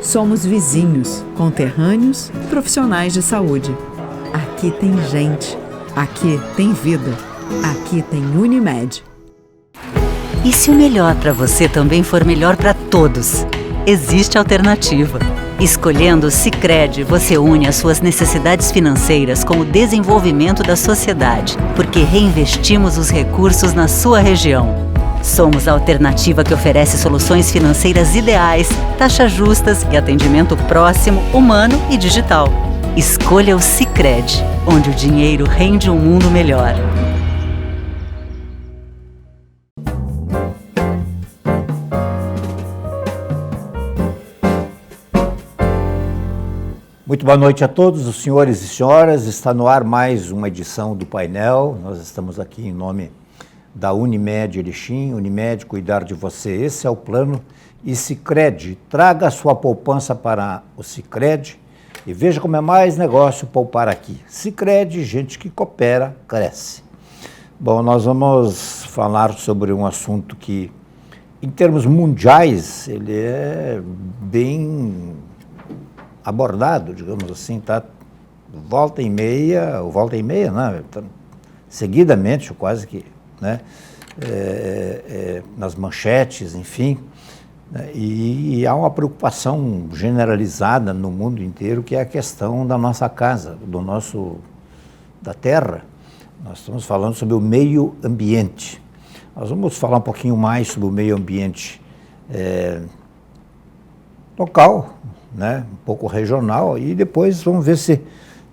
Somos vizinhos, conterrâneos e profissionais de saúde. Aqui tem gente. Aqui tem vida. Aqui tem Unimed. E se o melhor para você também for melhor para todos? Existe alternativa. Escolhendo o Sicredi, você une as suas necessidades financeiras com o desenvolvimento da sociedade, porque reinvestimos os recursos na sua região. Somos a alternativa que oferece soluções financeiras ideais, taxas justas e atendimento próximo, humano e digital. Escolha o Sicredi, onde o dinheiro rende um mundo melhor. Muito boa noite a todos, os senhores e senhoras. Está no ar mais uma edição do painel. Nós estamos aqui em nome da Unimed Erechim. Unimed, cuidar de você. Esse é o plano. E Sicredi, traga a sua poupança para o Sicredi e veja como é mais negócio poupar aqui. Sicredi, gente que coopera, cresce. Bom, nós vamos falar sobre um assunto que, em termos mundiais, ele é bem abordado, digamos assim, tá? Volta e meia, né? Seguidamente, quase que, né? Nas manchetes, enfim, né? E há uma preocupação generalizada no mundo inteiro, que é a questão da nossa casa, da terra. Nós estamos falando sobre o meio ambiente. Nós vamos falar um pouquinho mais sobre o meio ambiente local, né? Um pouco regional, e depois vamos ver se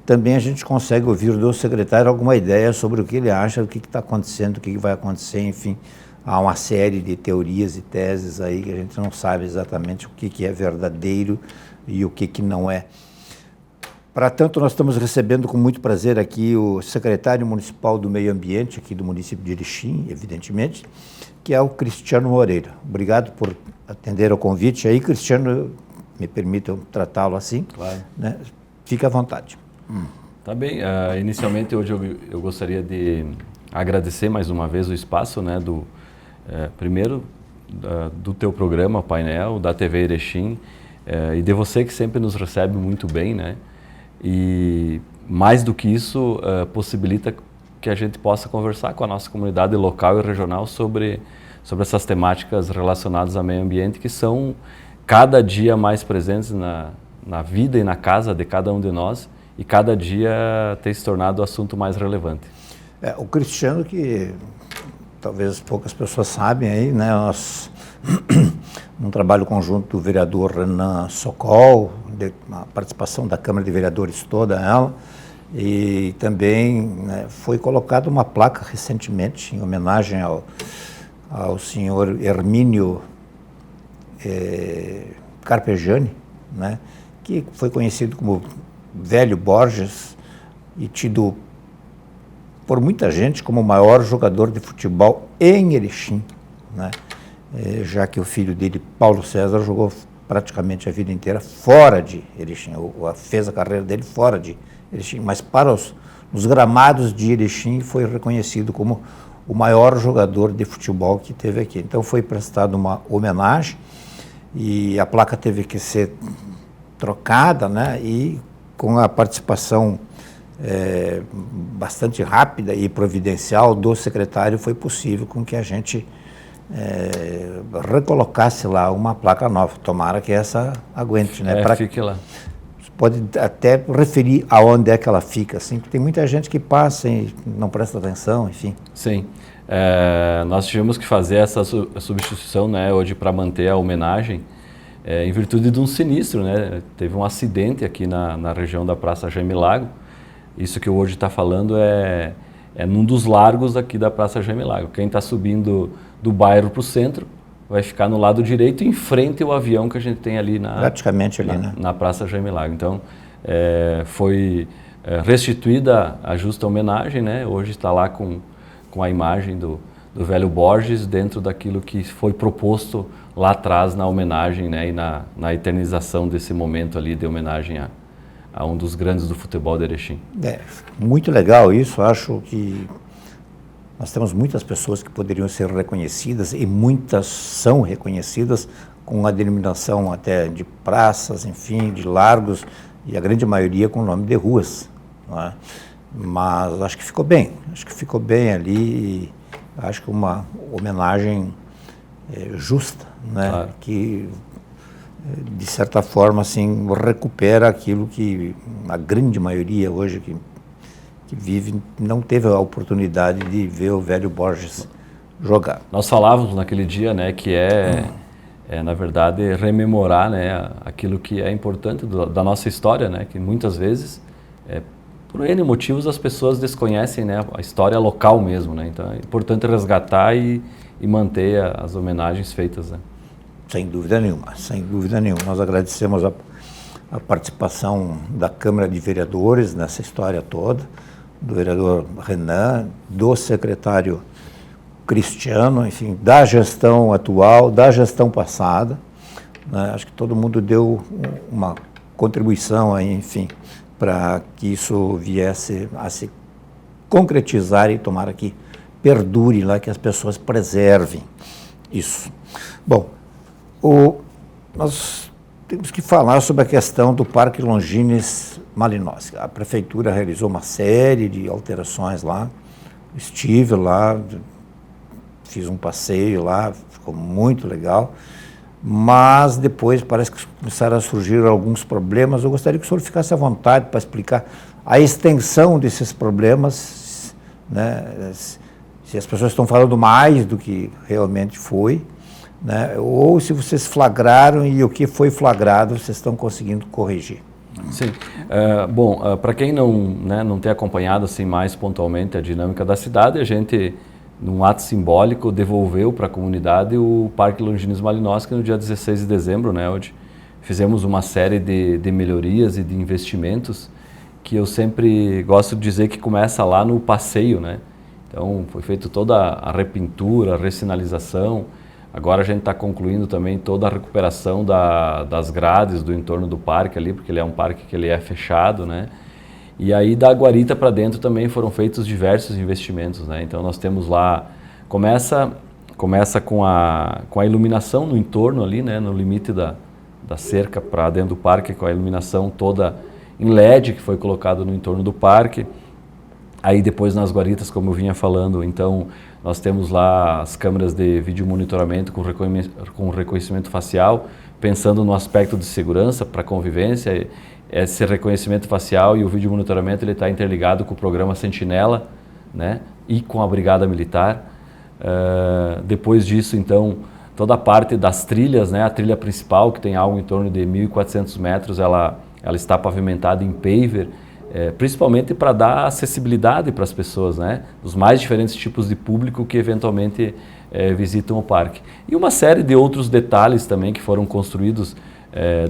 também a gente consegue ouvir do secretário alguma ideia sobre o que ele acha, o que está acontecendo, o que vai acontecer, enfim. Há uma série de teorias e teses aí que a gente não sabe exatamente o que é verdadeiro e o que não é. Para tanto, nós estamos recebendo com muito prazer aqui o secretário municipal do Meio Ambiente, aqui do município de Erechim, evidentemente, que é o Cristiano Moreira. Obrigado por atender ao convite aí, Cristiano, me permitam tratá-lo assim. Claro. Né? Fique à vontade. Tá bem. Inicialmente, hoje eu gostaria de agradecer mais uma vez o espaço, né, primeiro do teu programa, Painel, da TV Erechim, e de você que sempre nos recebe muito bem, né? E mais do que isso, possibilita que a gente possa conversar com a nossa comunidade local e regional sobre essas temáticas relacionadas ao meio ambiente, que são cada dia mais presentes na vida e na casa de cada um de nós, e cada dia tem se tornado o assunto mais relevante. O Cristiano, que talvez poucas pessoas sabem aí, né, nós, num trabalho conjunto do vereador Renan Sokol, a participação da Câmara de Vereadores toda ela, e também, né, foi colocada uma placa recentemente em homenagem ao senhor Hermínio Carpegiani, né, que foi conhecido como Velho Borges e tido por muita gente como o maior jogador de futebol em Erechim, né, já que o filho dele, Paulo César, jogou praticamente a vida inteira fora de Erechim, fez a carreira dele fora de Erechim, mas nos gramados de Erechim foi reconhecido como o maior jogador de futebol que teve aqui. Então foi prestada uma homenagem e a placa teve que ser trocada, né, e com a participação bastante rápida e providencial do secretário, foi possível com que a gente recolocasse lá uma placa nova. Tomara que essa aguente, né? Fique lá. Você pode até referir aonde é que ela fica, assim, porque tem muita gente que passa e não presta atenção, enfim. Sim. Nós tivemos que fazer essa substituição, né, hoje, para manter a homenagem, em virtude de um sinistro, né? Teve um acidente aqui na região da Praça Jaime Lago. Isso que eu hoje está falando é num dos largos aqui da Praça Jaime Lago. Quem está subindo do bairro para o centro vai ficar no lado direito, em frente ao avião que a gente tem ali praticamente ali, né? Na Praça Jaime Lago. Então, foi restituída a justa homenagem, né? Hoje está lá com a imagem do Velho Borges, dentro daquilo que foi proposto lá atrás na homenagem, né? E na eternização desse momento ali de homenagem a um dos grandes do futebol de Erechim. Muito legal isso. Acho que nós temos muitas pessoas que poderiam ser reconhecidas, e muitas são reconhecidas com a denominação até de praças, enfim, de largos, e a grande maioria com o nome de ruas, não é? Mas acho que ficou bem ali, e acho que uma homenagem justa, né? Claro. Que de certa forma assim recupera aquilo que a grande maioria hoje que vive não teve a oportunidade de ver o velho Borges jogar. Nós falávamos naquele dia, né, que na verdade rememorar, né, aquilo que é importante da nossa história, né, que muitas vezes por N motivos as pessoas desconhecem, né, a história local mesmo, né, então é importante resgatar e manter as homenagens feitas, né. Sem dúvida nenhuma, sem dúvida nenhuma. Nós agradecemos a participação da Câmara de Vereadores nessa história toda, do vereador Renan, do secretário Cristiano, enfim, da gestão atual, da gestão passada, né? Acho que todo mundo deu uma contribuição aí, enfim, para que isso viesse a se concretizar e tomara que perdure lá, que as pessoas preservem isso. Bom, nós temos que falar sobre a questão do Parque Longines Malinowski. A prefeitura realizou uma série de alterações lá, estive lá, fiz um passeio lá, ficou muito legal, mas depois parece que começaram a surgir alguns problemas. Eu gostaria que o senhor ficasse à vontade para explicar a extensão desses problemas, né? Se as pessoas estão falando mais do que realmente foi, né? Ou se vocês flagraram e o que foi flagrado vocês estão conseguindo corrigir. Sim. Bom, para quem não tem acompanhado assim, mais pontualmente a dinâmica da cidade, a gente, num ato simbólico, devolveu para a comunidade o Parque Longines Malinowski no dia 16 de dezembro, né, onde fizemos uma série de melhorias e de investimentos que eu sempre gosto de dizer que começa lá no passeio, né? Então, foi feita toda a repintura, a ressinalização. Agora a gente está concluindo também toda a recuperação das grades do entorno do parque ali, porque ele é um parque que ele é fechado, né? E aí da guarita para dentro também foram feitos diversos investimentos, né? Então nós temos lá, começa com a iluminação no entorno ali, né? No limite da cerca para dentro do parque, com a iluminação toda em LED que foi colocado no entorno do parque. Aí depois nas guaritas, como eu vinha falando, então nós temos lá as câmeras de vídeo monitoramento com reconhecimento facial, pensando no aspecto de segurança para convivência. Esse reconhecimento facial e o vídeo monitoramento ele está interligado com o programa Sentinela, né, e com a Brigada Militar. Depois disso, então, toda a parte das trilhas, né, a trilha principal, que tem algo em torno de 1.400 metros, ela está pavimentada em paver, principalmente para dar acessibilidade para as pessoas, né, dos mais diferentes tipos de público que eventualmente visitam o parque. E uma série de outros detalhes também que foram construídos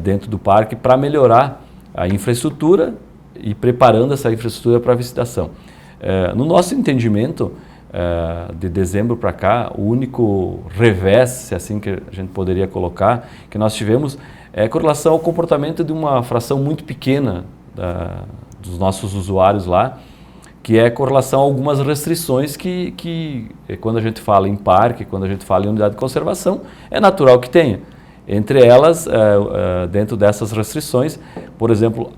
dentro do parque para melhorar a infraestrutura e preparando essa infraestrutura para a visitação. No nosso entendimento, de dezembro para cá, o único revés, se assim que a gente poderia colocar, que nós tivemos com relação ao comportamento de uma fração muito pequena dos nossos usuários lá, que é com relação a algumas restrições que quando a gente fala em parque, quando a gente fala em unidade de conservação, é natural que tenha. Entre elas, dentro dessas restrições, por exemplo,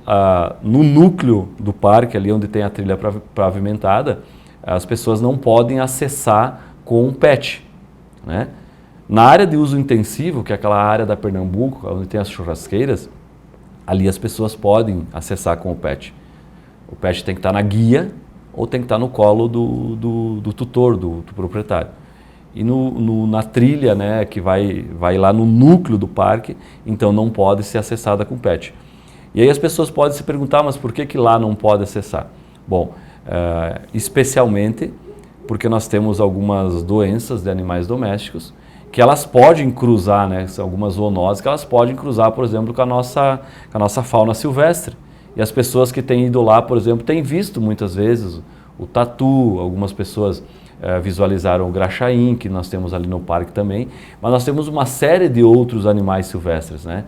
no núcleo do parque, ali onde tem a trilha pavimentada, as pessoas não podem acessar com um pet, né? Na área de uso intensivo, que é aquela área da Pernambuco, onde tem as churrasqueiras, ali as pessoas podem acessar com o pet. O pet tem que estar na guia ou tem que estar no colo do tutor, do proprietário. E na trilha, né, que vai lá no núcleo do parque, então não pode ser acessada com pet. E aí as pessoas podem se perguntar, mas por que lá não pode acessar? Bom, especialmente porque nós temos algumas doenças de animais domésticos que elas podem cruzar, né, são algumas zoonoses que elas podem cruzar, por exemplo, com a nossa fauna silvestre. E as pessoas que têm ido lá, por exemplo, têm visto muitas vezes o tatu, algumas pessoas visualizaram o graxaim, que nós temos ali no parque também, mas nós temos uma série de outros animais silvestres, né,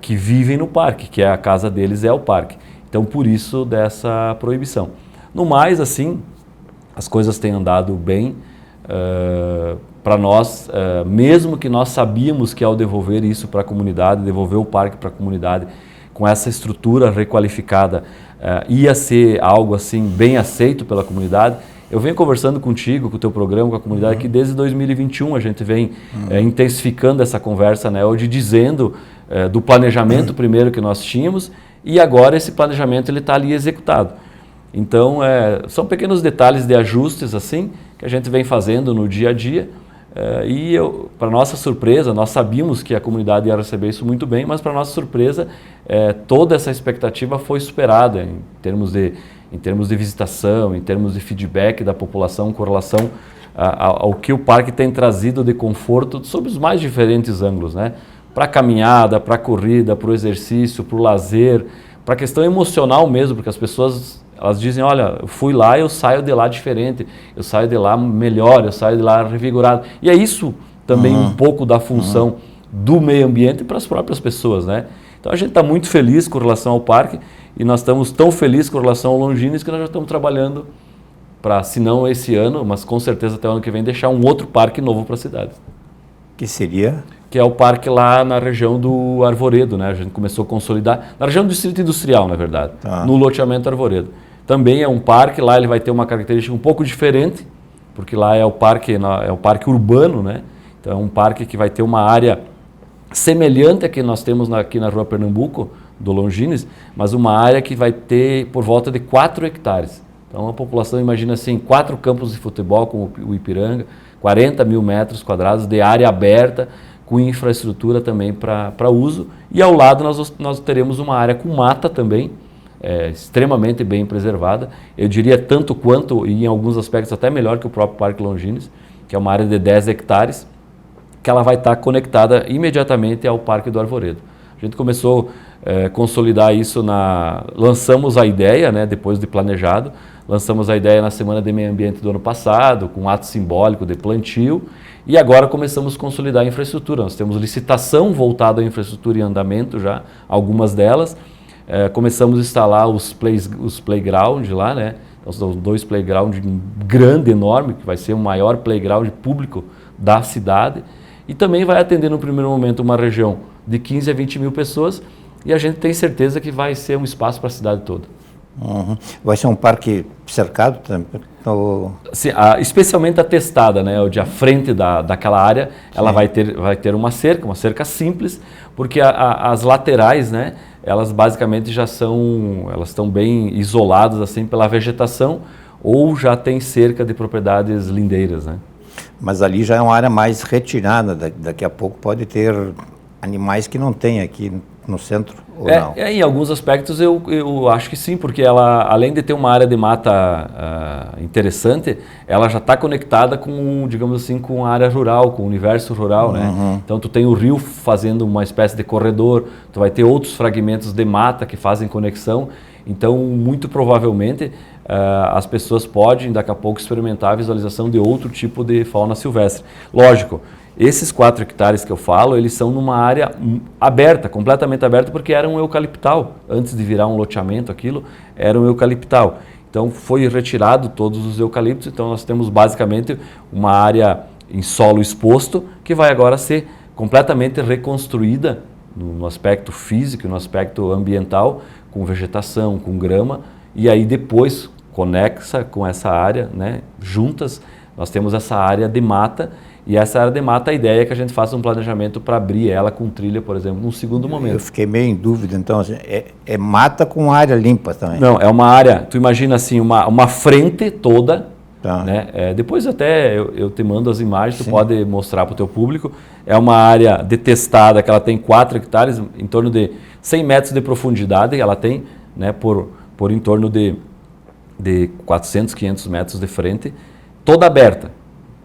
que vivem no parque, que a casa deles é o parque. Então, por isso dessa proibição. No mais, assim, as coisas têm andado bem. para nós, mesmo que nós sabíamos que ao devolver isso para a comunidade, devolver o parque para a comunidade, com essa estrutura requalificada, ia ser algo assim bem aceito pela comunidade. Eu venho conversando contigo, com o teu programa, com a comunidade, que desde 2021 a gente vem intensificando essa conversa, né, hoje dizendo do planejamento primeiro que nós tínhamos, e agora esse planejamento ele está ali executado. Então, são pequenos detalhes de ajustes assim que a gente vem fazendo no dia a dia, e para nossa surpresa, nós sabíamos que a comunidade ia receber isso muito bem, mas para nossa surpresa, toda essa expectativa foi superada em termos de visitação, em termos de feedback da população com relação ao que o parque tem trazido de conforto sob os mais diferentes ângulos, né? Para a caminhada, para a corrida, para o exercício, para o lazer, para a questão emocional mesmo, porque as pessoas elas dizem, olha, eu fui lá e eu saio de lá diferente, eu saio de lá melhor, eu saio de lá revigorado. E é isso também um pouco da função do meio ambiente para as próprias pessoas, né? Então a gente está muito feliz com relação ao parque e nós estamos tão felizes com relação ao Longines que nós já estamos trabalhando para, se não esse ano, mas com certeza até o ano que vem, deixar um outro parque novo para a cidade. Que seria? Que é o parque lá na região do Arvoredo, né? A gente começou a consolidar, na região do Distrito Industrial, na verdade, no loteamento Arvoredo. Também é um parque, lá ele vai ter uma característica um pouco diferente, porque lá é o parque urbano, né? Então é um parque que vai ter uma área semelhante à que nós temos aqui na Rua Pernambuco, do Longines, mas uma área que vai ter por volta de 4 hectares. Então a população imagina assim, 4 campos de futebol como o Ipiranga, 40 mil metros quadrados de área aberta, com infraestrutura também para uso. E ao lado nós teremos uma área com mata também, extremamente bem preservada. Eu diria tanto quanto, e em alguns aspectos até melhor que o próprio Parque Longines, que é uma área de 10 hectares, que ela vai estar conectada imediatamente ao Parque do Arvoredo. A gente começou a consolidar isso, lançamos a ideia, né, depois de planejado, lançamos a ideia na Semana de Meio Ambiente do ano passado, com um ato simbólico de plantio, e agora começamos a consolidar a infraestrutura. Nós temos licitação voltada à infraestrutura em andamento já, algumas delas. Começamos a instalar os playgrounds lá, né? Então, são 2 playgrounds grande, enorme, que vai ser o maior playground público da cidade. E também vai atender no primeiro momento uma região de 15 a 20 mil pessoas, e a gente tem certeza que vai ser um espaço para a cidade toda. Vai ser um parque cercado também? Sim, especialmente a testada, né, onde a frente daquela área, ela vai ter uma cerca simples, porque as laterais, né, elas basicamente elas estão bem isoladas assim pela vegetação, ou já tem cerca de propriedades lindeiras, né? Mas ali já é uma área mais retirada, daqui a pouco pode ter animais que não tem aqui no centro, ou não? Em alguns aspectos eu acho que sim, porque ela, além de ter uma área de mata interessante, ela já está conectada com, digamos assim, com a área rural, com o universo rural, né? Então tu tem o rio fazendo uma espécie de corredor, tu vai ter outros fragmentos de mata que fazem conexão, então muito provavelmente as pessoas podem daqui a pouco experimentar a visualização de outro tipo de fauna silvestre. Lógico, esses 4 hectares que eu falo, eles são numa área aberta, completamente aberta, porque era um eucaliptal. Antes de virar um loteamento, aquilo era um eucaliptal. Então foi retirado todos os eucaliptos, então nós temos basicamente uma área em solo exposto, que vai agora ser completamente reconstruída no aspecto físico, no aspecto ambiental, com vegetação, com grama, e aí depois conexa com essa área, né, juntas, nós temos essa área de mata, e essa área de mata, a ideia é que a gente faça um planejamento para abrir ela com trilha, por exemplo, num segundo momento. Eu fiquei meio em dúvida, então, assim, é mata com área limpa também? Não, é uma área, tu imagina assim, uma frente toda, né? Depois até eu te mando as imagens, tu pode mostrar para o teu público. É uma área detestada, que ela tem 4 hectares, em torno de 100 metros de profundidade, ela tem, né, por em torno de 400, 500 metros de frente, toda aberta.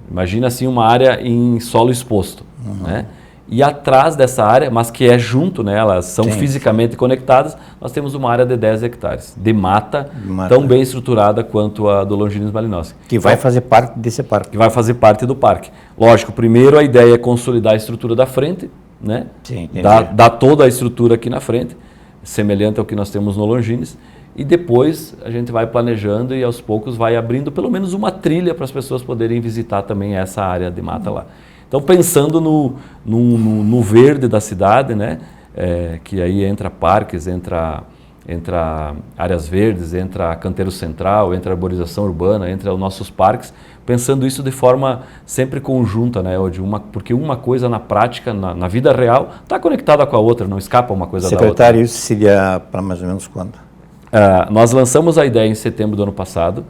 Imagina assim uma área em solo exposto, né? E atrás dessa área, mas que é junto, né, elas são fisicamente conectadas, nós temos uma área de 10 hectares de mata, tão bem estruturada quanto a do Longines Malinowski. Que vai fazer parte desse parque. Que vai fazer parte do parque. Lógico, primeiro a ideia é consolidar a estrutura da frente, né? Sim, dar toda a estrutura aqui na frente, semelhante ao que nós temos no Longines, e depois a gente vai planejando e aos poucos vai abrindo pelo menos uma trilha para as pessoas poderem visitar também essa área de mata lá. Então, pensando no verde da cidade, né? Que aí entra parques, entra áreas verdes, entra canteiro central, entra arborização urbana, entra os nossos parques, pensando isso de forma sempre conjunta, né? Porque uma coisa na prática, na vida real, está conectada com a outra, não escapa uma coisa da outra. Secretário, isso seria para mais ou menos quando? Nós lançamos a ideia em setembro do ano passado.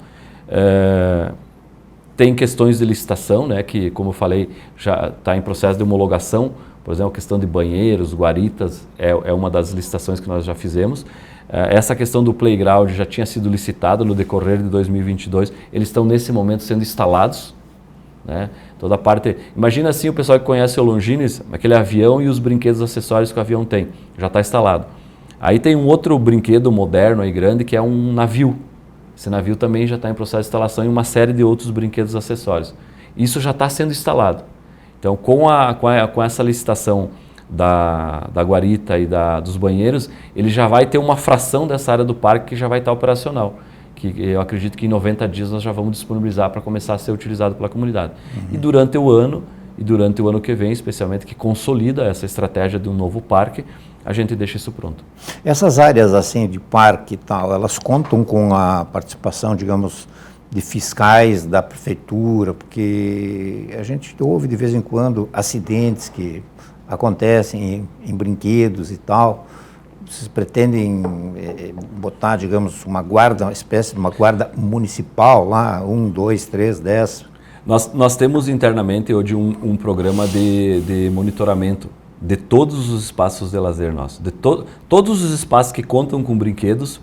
Tem questões de licitação, né, que, como eu falei, já está em processo de homologação. Por exemplo, a questão de banheiros, guaritas, é uma das licitações que nós já fizemos. Essa questão do playground já tinha sido licitado no decorrer de 2022. Eles estão, nesse momento, sendo instalados. Né? Toda a parte... Imagina assim, o pessoal que conhece o Longines, aquele avião e os brinquedos acessórios que o avião tem. Já está instalado. Aí tem um outro brinquedo moderno e grande, que é um navio. Esse navio também já está em processo de instalação e uma série de outros brinquedos acessórios. Isso já está sendo instalado. Então, com essa licitação da guarita e dos banheiros, ele já vai ter uma fração dessa área do parque que já vai estar operacional. Que eu acredito que em 90 dias nós já vamos disponibilizar para começar a ser utilizado pela comunidade. E durante o ano que vem, especialmente, que consolida essa estratégia de um novo parque, a gente deixa isso pronto. Essas áreas assim de parque e tal, elas contam com a participação, digamos, de fiscais da prefeitura, porque a gente ouve de vez em quando acidentes que acontecem em brinquedos e tal. Vocês pretendem botar, digamos, uma espécie de uma guarda municipal lá, 1, 2, 3, 10? Nós temos internamente hoje um programa de monitoramento de todos os espaços de lazer nossos. Todos os espaços que contam com brinquedos,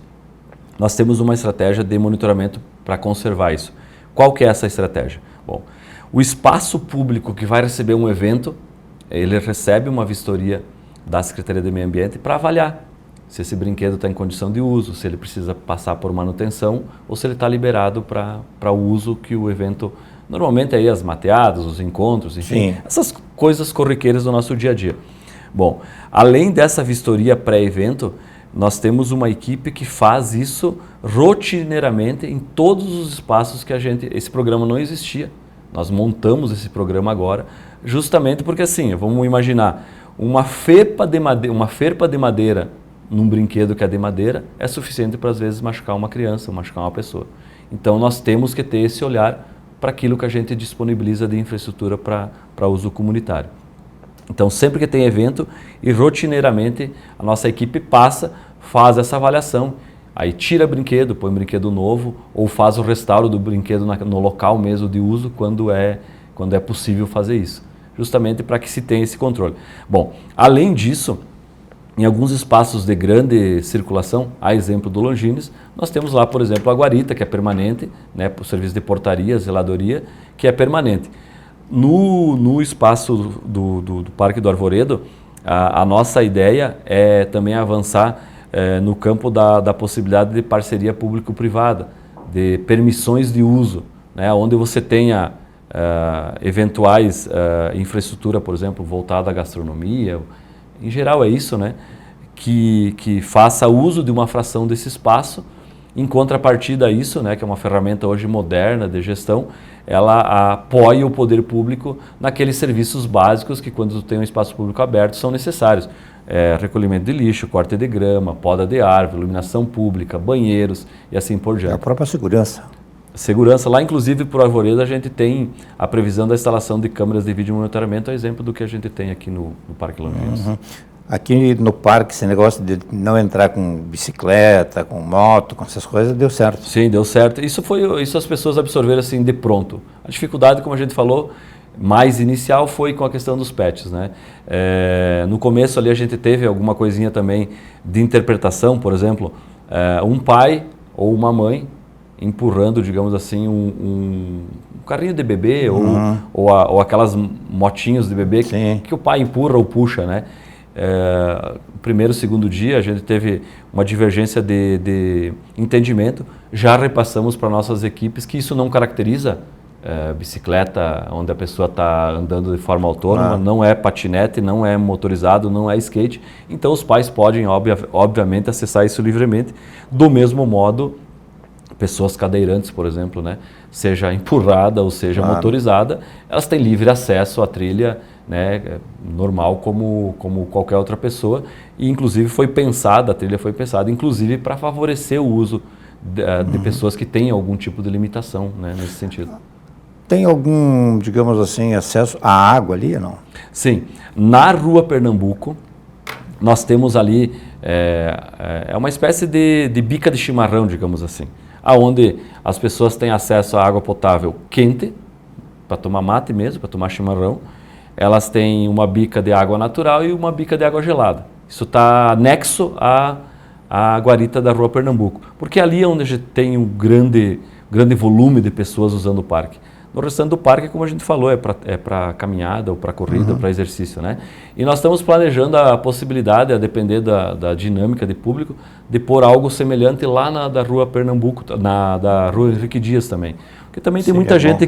nós temos uma estratégia de monitoramento para conservar isso. Qual que é essa estratégia? Bom, o espaço público que vai receber um evento, ele recebe uma vistoria da Secretaria de Meio Ambiente para avaliar se esse brinquedo está em condição de uso, se ele precisa passar por manutenção ou se ele está liberado para o uso que o evento... Normalmente aí as mateadas, os encontros, enfim, essas coisas corriqueiras do nosso dia a dia. Bom, além dessa vistoria pré-evento, nós temos uma equipe que faz isso rotineiramente em todos os espaços que esse programa não existia. Nós montamos esse programa agora, justamente porque assim, vamos imaginar, uma ferpa de madeira num brinquedo que é de madeira é suficiente para às vezes machucar uma criança, machucar uma pessoa. Então nós temos que ter esse olhar para aquilo que a gente disponibiliza de infraestrutura para uso comunitário. Então, sempre que tem evento, e rotineiramente a nossa equipe faz essa avaliação, aí tira brinquedo, põe brinquedo novo, ou faz o restauro do brinquedo no local mesmo de uso, quando é possível fazer isso, justamente para que se tenha esse controle. Bom, além disso, em alguns espaços de grande circulação, a exemplo do Longines, nós temos lá, por exemplo, a guarita, que é permanente, né, o serviço de portaria, zeladoria, que é permanente. No espaço do Parque do Arvoredo, a nossa ideia é também avançar no campo da possibilidade de parceria público-privada, de permissões de uso, né, onde você tenha eventuais infraestrutura, por exemplo, voltada à gastronomia. Em geral é isso, né? Que faça uso de uma fração desse espaço, em contrapartida a isso, né, que é uma ferramenta hoje moderna de gestão, ela apoia o poder público naqueles serviços básicos que, quando tem um espaço público aberto, são necessários. Recolhimento de lixo, corte de grama, poda de árvore, iluminação pública, banheiros e assim por diante. A própria segurança. Segurança. Lá, inclusive, por Arvoredo, a gente tem a previsão da instalação de câmeras de vídeo monitoramento, é exemplo do que a gente tem aqui no Parque Longines. Aqui no parque, esse negócio de não entrar com bicicleta, com moto, com essas coisas, deu certo. Sim, deu certo. Isso as pessoas absorveram assim de pronto. A dificuldade, como a gente falou, mais inicial foi com a questão dos pets, né? No começo ali a gente teve alguma coisinha também de interpretação, por exemplo, um pai ou uma mãe empurrando, digamos assim, um carrinho de bebê ou aquelas motinhos de bebê que o pai empurra ou puxa, né? Primeiro, segundo dia, a gente teve uma divergência de entendimento, já repassamos para nossas equipes que isso não caracteriza bicicleta onde a pessoa está andando de forma autônoma, não é patinete, não é motorizado, não é skate. Então os pais podem, obviamente, acessar isso livremente. Do mesmo modo, pessoas cadeirantes, por exemplo, né, seja empurrada ou seja motorizada, elas têm livre acesso à trilha, né, normal como qualquer outra pessoa. E inclusive a trilha foi pensada inclusive para favorecer o uso de pessoas que têm algum tipo de limitação, né, nesse sentido. Tem algum, digamos assim, acesso à água ali ou não? Sim. Na Rua Pernambuco, nós temos ali, é uma espécie de bica de chimarrão, digamos assim, aonde as pessoas têm acesso à água potável quente, para tomar mate mesmo, para tomar chimarrão. Elas têm uma bica de água natural e uma bica de água gelada. Isso está anexo à guarita da Rua Pernambuco, porque ali é onde a gente tem um grande volume de pessoas usando o parque. No restante do parque, como a gente falou, é para caminhada ou para corrida, para exercício, né? E nós estamos planejando a possibilidade, a depender da dinâmica de público, de pôr algo semelhante lá da Rua Pernambuco, da Rua Henrique Dias também. Porque também tem muita gente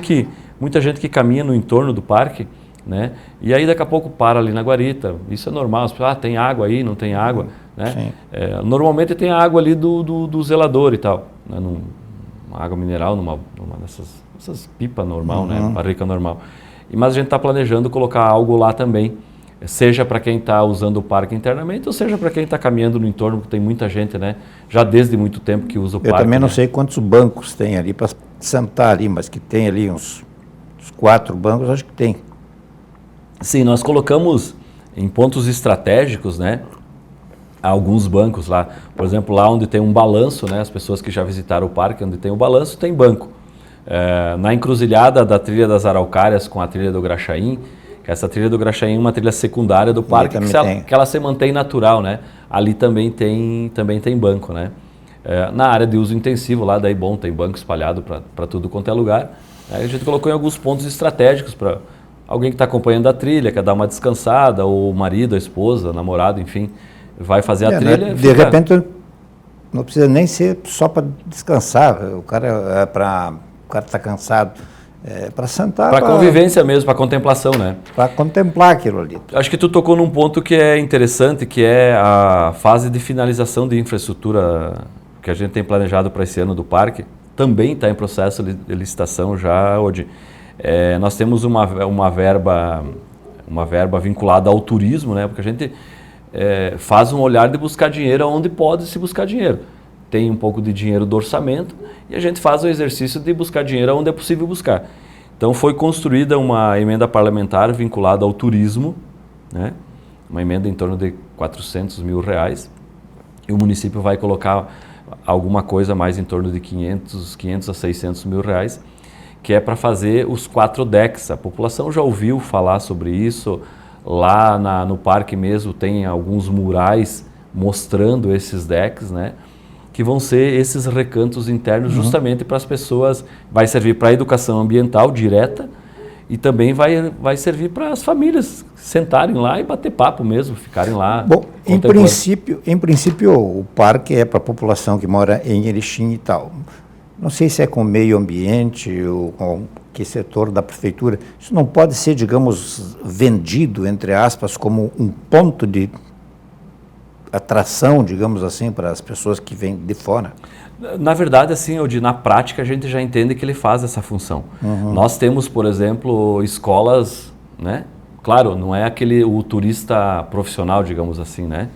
que caminha no entorno do parque, né? E aí daqui a pouco para ali na guarita. Isso é normal, as pessoas, tem água aí, não tem água, né? Normalmente tem a água ali do zelador e tal, né? Uma água mineral, numa dessas pipas normal, né? Barrica normal. Mas a gente está planejando colocar algo lá também, seja para quem está usando o parque internamente, ou seja para quem está caminhando no entorno, porque tem muita gente, né? Já desde muito tempo que usa o parque. Eu também não né? sei quantos bancos tem ali para sentar ali, mas que tem ali uns 4 bancos, acho que tem. Sim, nós colocamos em pontos estratégicos, né? Alguns bancos lá, por exemplo, lá onde tem um balanço, né? As pessoas que já visitaram o parque, onde tem o balanço, tem banco. Na encruzilhada da trilha das Araucárias com a trilha do Graxaim, que essa trilha do Graxaim é uma trilha secundária do parque, que ela se mantém natural, né? Ali também tem banco, né? Na área de uso intensivo, lá daí tem banco espalhado para tudo quanto é lugar. A gente colocou em alguns pontos estratégicos para alguém que está acompanhando a trilha, quer dar uma descansada, ou o marido, a esposa, o namorado, enfim, vai fazer a trilha. Né? De repente, não precisa nem ser só para descansar, o cara está cansado, para sentar. Para convivência mesmo, para contemplação, né? Para contemplar aquilo ali. Acho que tu tocou num ponto que é interessante, que é a fase de finalização de infraestrutura que a gente tem planejado para esse ano do parque. Também está em processo de licitação já hoje. Nós temos uma verba vinculada ao turismo, né? Porque a gente faz um olhar de buscar dinheiro onde pode se buscar dinheiro. Tem um pouco de dinheiro do orçamento e a gente faz o exercício de buscar dinheiro onde é possível buscar. Então foi construída uma emenda parlamentar vinculada ao turismo, né? Uma emenda em torno de R$400 mil, e o município vai colocar alguma coisa mais em torno de 500 a 600 mil reais, que é para fazer os 4 decks. A população já ouviu falar sobre isso, lá no parque mesmo tem alguns murais mostrando esses decks, né? Que vão ser esses recantos internos justamente para as pessoas, vai servir para a educação ambiental direta e também vai servir para as famílias sentarem lá e bater papo mesmo, ficarem lá. Bom, em princípio o parque é para a população que mora em Erechim e tal. Não sei se é com o meio ambiente ou com que setor da prefeitura. Isso não pode ser, digamos, vendido, entre aspas, como um ponto de atração, digamos assim, para as pessoas que vêm de fora? Na verdade, assim, na prática, a gente já entende que ele faz essa função. Nós temos, por exemplo, escolas, né? Claro, não é o turista profissional, digamos assim, né?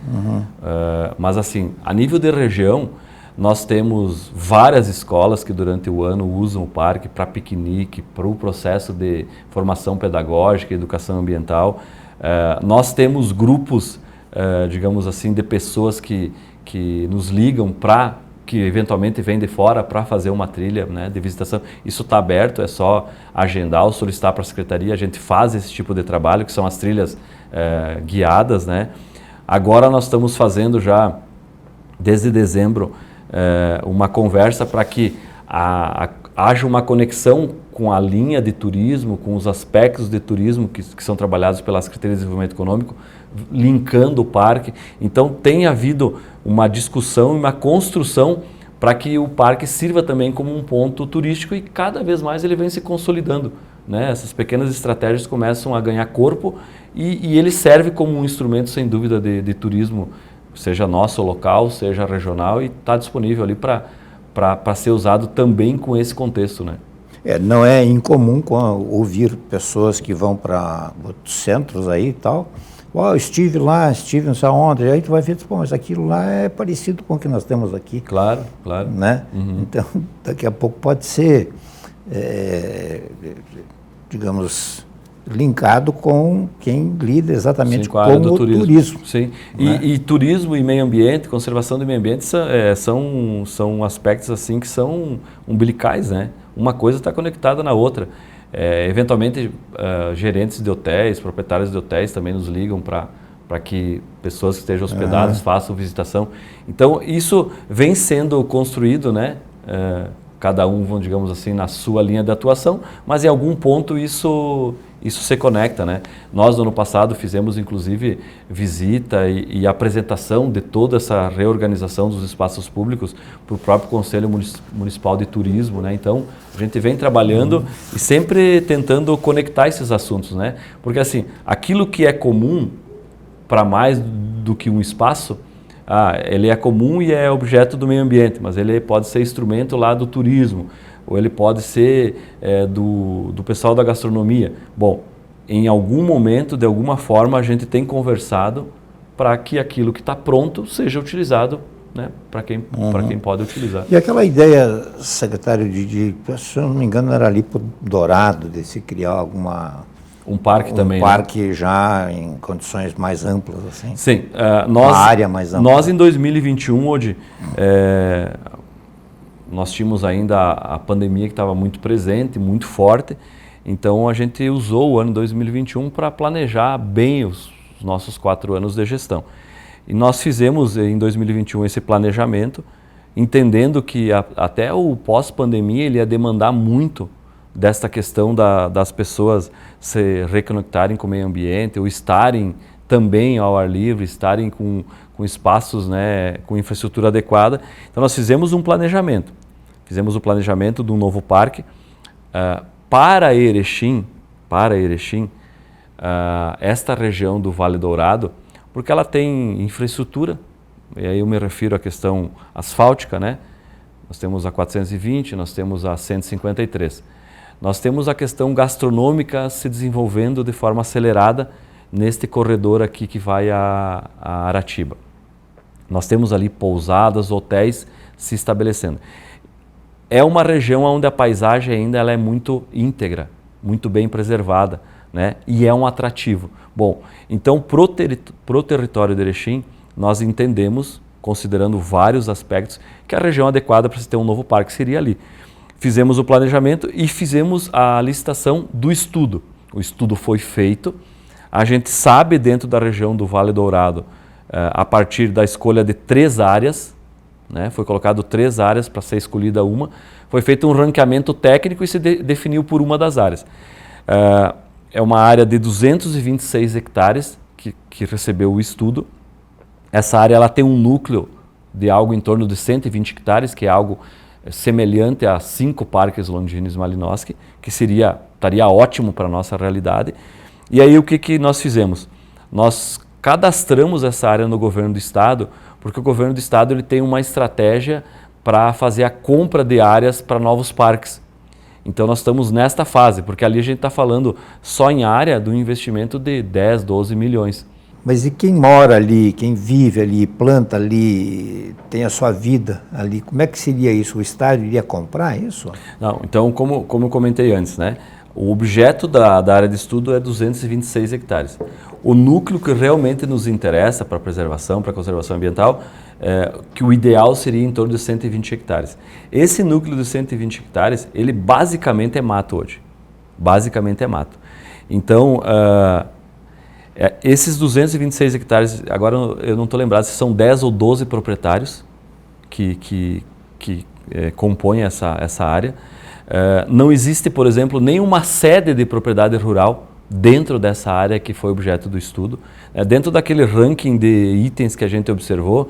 Mas, assim, a nível de região, nós temos várias escolas que durante o ano usam o parque para piquenique, para o processo de formação pedagógica, educação ambiental. Nós temos grupos, digamos assim, de pessoas que nos ligam que eventualmente vêm de fora para fazer uma trilha, né, de visitação. Isso está aberto, é só agendar ou solicitar para a secretaria. A gente faz esse tipo de trabalho, que são as trilhas guiadas, né? Agora nós estamos fazendo já, desde dezembro, uma conversa para que haja uma conexão com a linha de turismo, com os aspectos de turismo que são trabalhados pela Secretaria de Desenvolvimento Econômico, linkando o parque. Então tem havido uma discussão e uma construção para que o parque sirva também como um ponto turístico e cada vez mais ele vem se consolidando, né? Essas pequenas estratégias começam a ganhar corpo e ele serve como um instrumento, sem dúvida, de turismo, seja nosso local, seja regional, e está disponível ali para ser usado também com esse contexto, né? Não é incomum ouvir pessoas que vão para outros centros aí e tal. Eu estive lá, estive não sei onde, aí tu vai ver, pô, mas aquilo lá é parecido com o que nós temos aqui. Claro, claro. Né? Então, daqui a pouco pode ser, digamos, linkado com quem lida exatamente com o turismo. Sim. Né? E turismo e meio ambiente, conservação do meio ambiente são aspectos assim que são umbilicais, né? Uma coisa está conectada na outra. Eventualmente, gerentes de hotéis, proprietários de hotéis também nos ligam para que pessoas que estejam hospedadas façam visitação. Então, isso vem sendo construído, né? Cada um, digamos assim, na sua linha de atuação, mas em algum ponto isso se conecta, né? Nós, no ano passado, fizemos, inclusive, visita e apresentação de toda essa reorganização dos espaços públicos para o próprio Conselho Municipal de Turismo, né? Então, a gente vem trabalhando e sempre tentando conectar esses assuntos, né? Porque, assim, aquilo que é comum para mais do que um espaço, ele é comum e é objeto do meio ambiente, mas ele pode ser instrumento lá do turismo, ou ele pode ser do pessoal da gastronomia. Bom, em algum momento, de alguma forma, a gente tem conversado para que aquilo que está pronto seja utilizado, né, para quem pode utilizar. E aquela ideia, secretário, se eu não me engano, era ali por Dourado, de se criar um parque também. Um parque, né? Já em condições mais amplas, assim. Sim. Uma área mais ampla. Nós, em 2021, hoje, nós tínhamos ainda a pandemia que estava muito presente, muito forte. Então, a gente usou o ano 2021 para planejar bem os nossos 4 anos de gestão. E nós fizemos, em 2021, esse planejamento, entendendo que até o pós-pandemia ele ia demandar muito desta questão das pessoas se reconectarem com o meio ambiente, ou estarem também ao ar livre, estarem com espaços, né, com infraestrutura adequada. Então nós fizemos um planejamento. Fizemos o planejamento de um novo parque para Erechim, esta região do Vale Dourado, porque ela tem infraestrutura, e aí eu me refiro à questão asfáltica, né? Nós temos a 420, nós temos a 153. Nós temos a questão gastronômica se desenvolvendo de forma acelerada neste corredor aqui que vai a Aratiba. Nós temos ali pousadas, hotéis se estabelecendo. É uma região onde a paisagem ainda ela é muito íntegra, muito bem preservada, né? E é um atrativo. Bom, então pro território de Erechim, nós entendemos, considerando vários aspectos, que a região adequada para se ter um novo parque seria ali. Fizemos o planejamento e fizemos a licitação do estudo. O estudo foi feito, a gente sabe dentro da região do Vale Dourado, a partir da escolha de 3 áreas, né? Foi colocado 3 áreas para ser escolhida uma, foi feito um ranqueamento técnico e se definiu por uma das áreas. É uma área de 226 hectares que recebeu o estudo. Essa área ela tem um núcleo de algo em torno de 120 hectares, que é algo semelhante a 5 parques Longines Malinowski, que estaria ótimo para a nossa realidade. E aí o que nós fizemos? Nós cadastramos essa área no governo do estado, porque o governo do estado ele tem uma estratégia para fazer a compra de áreas para novos parques. Então nós estamos nesta fase, porque ali a gente está falando só em área do investimento de 10, 12 milhões. Mas e quem mora ali, quem vive ali, planta ali, tem a sua vida ali, como é que seria isso? O Estado iria comprar isso? Não, então como eu comentei antes, né? O objeto da área de estudo é 226 hectares. O núcleo que realmente nos interessa para a preservação, para a conservação ambiental, que o ideal seria em torno de 120 hectares. Esse núcleo de 120 hectares, ele basicamente é mato hoje. Basicamente é mato. Então, esses 226 hectares, agora eu não estou lembrado se são 10 ou 12 proprietários que compõem essa área. Não existe, por exemplo, nenhuma sede de propriedade rural dentro dessa área que foi objeto do estudo. Dentro daquele ranking de itens que a gente observou,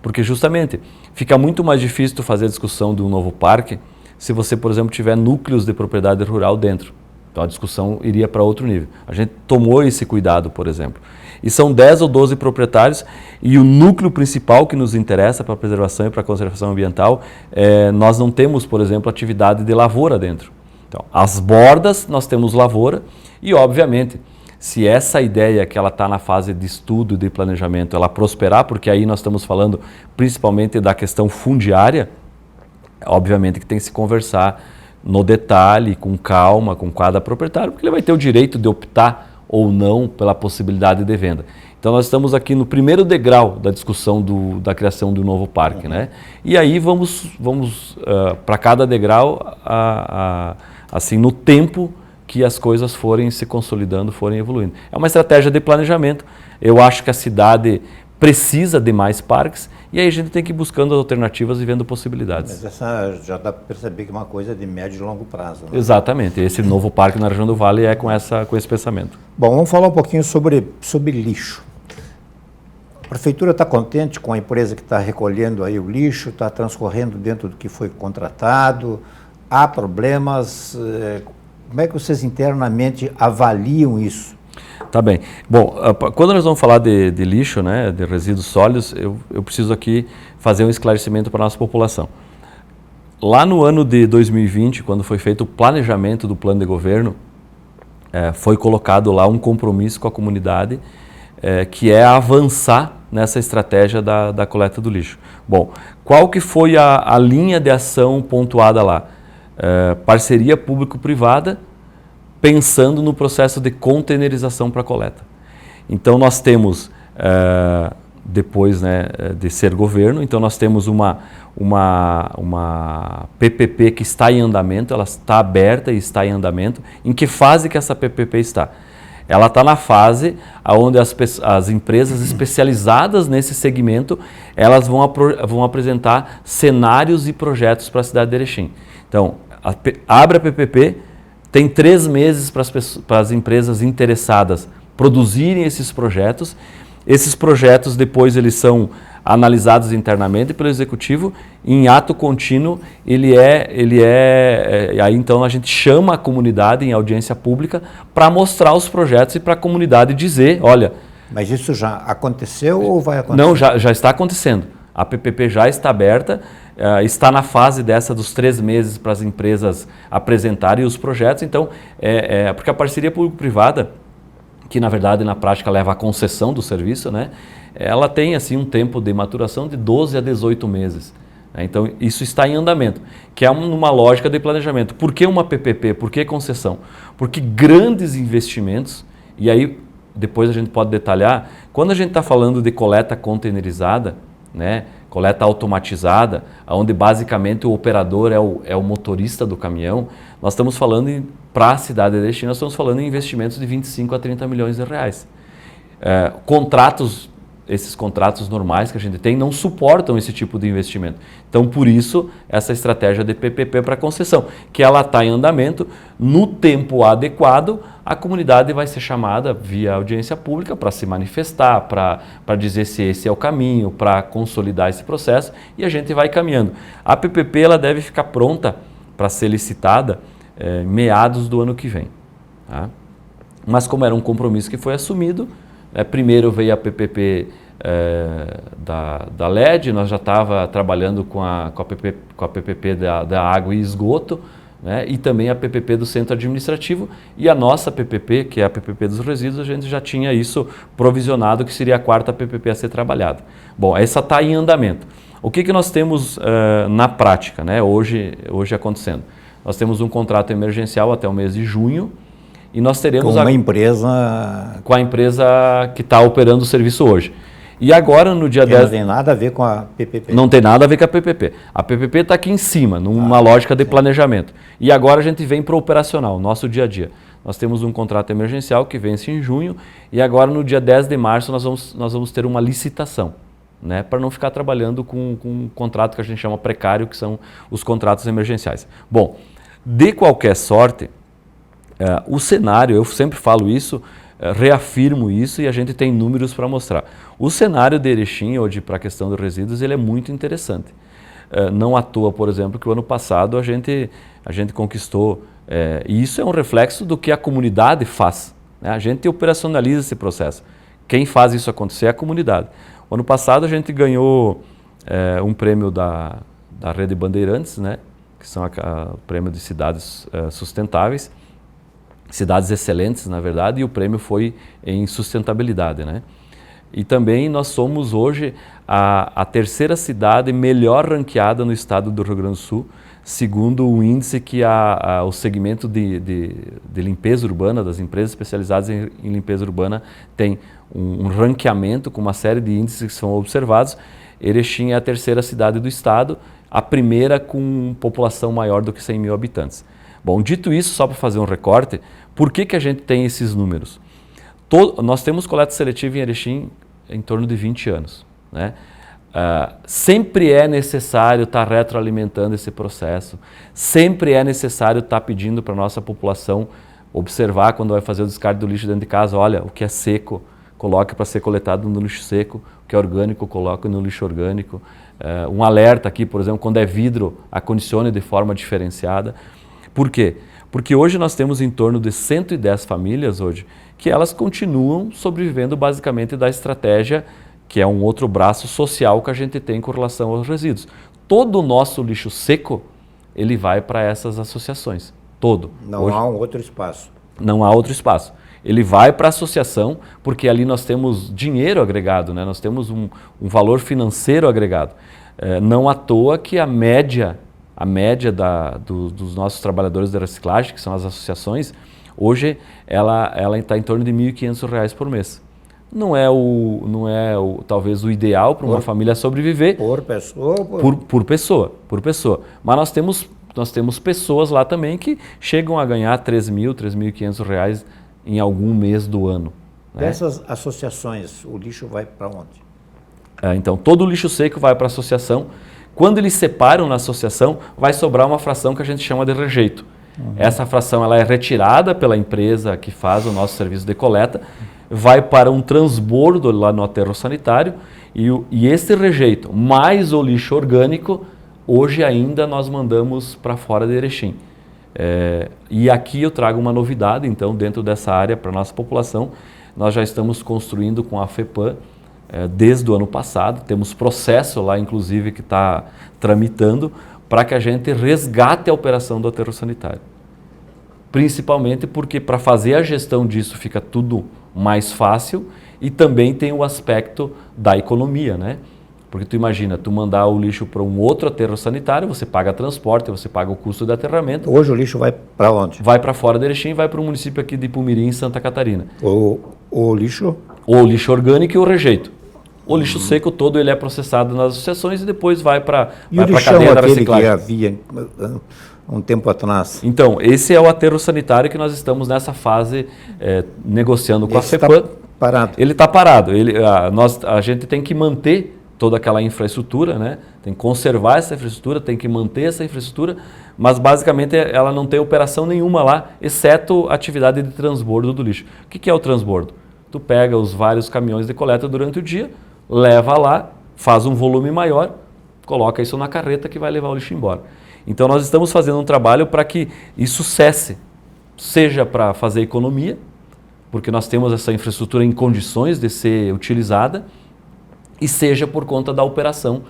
Porque justamente fica muito mais difícil tu fazer a discussão de um novo parque se você, por exemplo, tiver núcleos de propriedade rural dentro. Então a discussão iria para outro nível. A gente tomou esse cuidado, por exemplo. E são 10 ou 12 proprietários e o núcleo principal que nos interessa para a preservação e para a conservação ambiental, nós não temos, por exemplo, atividade de lavoura dentro. Então, as bordas nós temos lavoura e, obviamente, se essa ideia que ela está na fase de estudo e de planejamento, ela prosperar, porque aí nós estamos falando principalmente da questão fundiária, obviamente que tem que se conversar no detalhe, com calma, com cada proprietário, porque ele vai ter o direito de optar ou não pela possibilidade de venda. Então nós estamos aqui no primeiro degrau da discussão da criação do novo parque, né? E aí vamos para cada degrau assim no tempo que as coisas forem se consolidando, forem evoluindo. É uma estratégia de planejamento. Eu acho que a cidade precisa de mais parques e aí a gente tem que ir buscando alternativas e vendo possibilidades. Mas essa já dá para perceber que é uma coisa de médio e longo prazo. Né? Exatamente. Esse novo parque na região do Vale é com esse pensamento. Bom, vamos falar um pouquinho sobre lixo. A prefeitura está contente com a empresa que está recolhendo aí o lixo, está transcorrendo dentro do que foi contratado, há problemas, como é que vocês internamente avaliam isso? Tá bem. Bom, quando nós vamos falar de lixo, né, de resíduos sólidos, eu preciso aqui fazer um esclarecimento para a nossa população. Lá no ano de 2020, quando foi feito o planejamento do plano de governo, foi colocado lá um compromisso com a comunidade, que é avançar nessa estratégia da coleta do lixo. Bom, qual que foi a linha de ação pontuada lá? Parceria público-privada, pensando no processo de containerização para coleta. Então nós temos, depois, né, de ser governo, então nós temos uma PPP que está em andamento, ela está aberta e está em andamento. Em que fase que essa PPP está? Ela está na fase onde as empresas especializadas nesse segmento, elas vão apresentar cenários e projetos para a cidade de Erechim. Então, abre a PPP, tem 3 meses para as empresas interessadas produzirem esses projetos. Esses projetos depois eles são analisados internamente pelo executivo, em ato contínuo aí então a gente chama a comunidade em audiência pública para mostrar os projetos e para a comunidade dizer, olha... Mas isso já aconteceu ou vai acontecer? Não, já está acontecendo. A PPP já está aberta, está na fase dos 3 meses para as empresas apresentarem os projetos, então, porque a parceria público-privada, que na verdade na prática leva à concessão do serviço, né? Ela tem assim um tempo de maturação de 12 a 18 meses. Né? Então isso está em andamento, que é uma lógica de planejamento. Por que uma PPP? Por que concessão? Porque grandes investimentos, e aí depois a gente pode detalhar, quando a gente está falando de coleta containerizada, né? Coleta automatizada, onde basicamente o operador é o motorista do caminhão, nós estamos falando para a cidade de Erechim, nós estamos falando em investimentos de 25 a 30 milhões de reais. Esses contratos normais que a gente tem não suportam esse tipo de investimento. Então, por isso, essa estratégia de PPP para concessão, que ela está em andamento, no tempo adequado, a comunidade vai ser chamada via audiência pública para se manifestar, para dizer se esse é o caminho, para consolidar esse processo e a gente vai caminhando. A PPP ela deve ficar pronta para ser licitada meados do ano que vem. Tá? Mas como era um compromisso que foi assumido, primeiro veio a PPP da LED, nós já estávamos trabalhando com a PPP da água e esgoto, né, e também a PPP do centro administrativo, e a nossa PPP, que é a PPP dos resíduos, a gente já tinha isso provisionado, que seria a 4ª PPP a ser trabalhada. Bom, essa está em andamento. O que nós temos na prática, né, hoje acontecendo? Nós temos um contrato emergencial até o mês de junho, e nós teremos com empresa... Com a empresa que está operando o serviço hoje. E agora, no dia 10... Não tem nada a ver com a PPP. Não tem nada a ver com a PPP. A PPP está aqui em cima, numa lógica de planejamento. E agora a gente vem para o operacional, nosso dia a dia. Nós temos um contrato emergencial que vence em junho e agora, no dia 10 de março, nós vamos ter uma licitação, né, para não ficar trabalhando com um contrato que a gente chama precário, que são os contratos emergenciais. Bom, de qualquer sorte... o cenário, eu sempre falo isso, reafirmo isso e a gente tem números para mostrar. O cenário de Erechim, hoje, para a questão dos resíduos, ele é muito interessante. Não à toa, por exemplo, que o ano passado a gente conquistou, e isso é um reflexo do que a comunidade faz, né? A gente operacionaliza esse processo. Quem faz isso acontecer é a comunidade. O ano passado a gente ganhou um prêmio da Rede Bandeirantes, né? Que são o prêmio de cidades sustentáveis, cidades excelentes, na verdade, e o prêmio foi em sustentabilidade, né? E também nós somos hoje a terceira cidade melhor ranqueada no estado do Rio Grande do Sul, segundo o índice que o segmento de limpeza urbana, das empresas especializadas em limpeza urbana, tem um ranqueamento com uma série de índices que são observados. Erechim é a terceira cidade do estado, a primeira com população maior do que 100 mil habitantes. Bom, dito isso, só para fazer um recorte, por que a gente tem esses números? Nós temos coleta seletiva em Erechim em torno de 20 anos, né? Sempre é necessário estar retroalimentando esse processo, sempre é necessário estar pedindo para a nossa população observar quando vai fazer o descarte do lixo dentro de casa, olha, o que é seco, coloque para ser coletado no lixo seco, o que é orgânico, coloque no lixo orgânico. Um alerta aqui, por exemplo, quando é vidro, acondicione de forma diferenciada. Por quê? Porque hoje nós temos em torno de 110 famílias hoje que elas continuam sobrevivendo basicamente da estratégia, que é um outro braço social que a gente tem com relação aos resíduos. Todo o nosso lixo seco, ele vai para essas associações, todo. Não há um outro espaço. Não há outro espaço. Ele vai para a associação, porque ali nós temos dinheiro agregado, né? Nós temos um valor financeiro agregado. Não à toa que a média dos nossos trabalhadores de reciclagem, que são as associações, hoje ela está em torno de R$ 1.500 por mês. Não é talvez o ideal para uma família sobreviver. Por pessoa? Por pessoa. Mas nós temos pessoas lá também que chegam a ganhar R$ 3.000, R$ 3.500 em algum mês do ano, né? Dessas associações, o lixo vai para onde? Então, todo o lixo seco vai para a associação. Quando eles separam na associação, vai sobrar uma fração que a gente chama de rejeito. Essa fração ela é retirada pela empresa que faz o nosso serviço de coleta, vai para um transbordo lá no aterro sanitário e esse rejeito, mais o lixo orgânico, hoje ainda nós mandamos para fora de Erechim. E aqui eu trago uma novidade, então, dentro dessa área para a nossa população. Nós já estamos construindo com a FEPAM, desde o ano passado, temos processo lá, inclusive, que está tramitando, para que a gente resgate a operação do aterro sanitário. Principalmente porque para fazer a gestão disso fica tudo mais fácil e também tem o aspecto da economia, né? Porque tu imagina, tu mandar o lixo para um outro aterro sanitário, você paga transporte, você paga o custo de aterramento. Hoje o lixo vai para onde? Vai para fora de Erechim, vai para o município aqui de Pumirim, em Santa Catarina. O lixo? O lixo orgânico e o rejeito. O lixo seco todo ele é processado nas associações e depois vai para a cadeia da reciclagem. Que havia um tempo atrás? Então, esse é o aterro sanitário que nós estamos nessa fase negociando com a FEPAM. Parado. Ele está parado. A gente tem que manter toda aquela infraestrutura, né? Tem que conservar essa infraestrutura, tem que manter essa infraestrutura, mas basicamente ela não tem operação nenhuma lá, exceto a atividade de transbordo do lixo. O que é o transbordo? Tu pega os vários caminhões de coleta durante o dia, leva lá, faz um volume maior, coloca isso na carreta que vai levar o lixo embora. Então nós estamos fazendo um trabalho para que isso cesse, seja para fazer economia, porque nós temos essa infraestrutura em condições de ser utilizada, e seja por conta da operação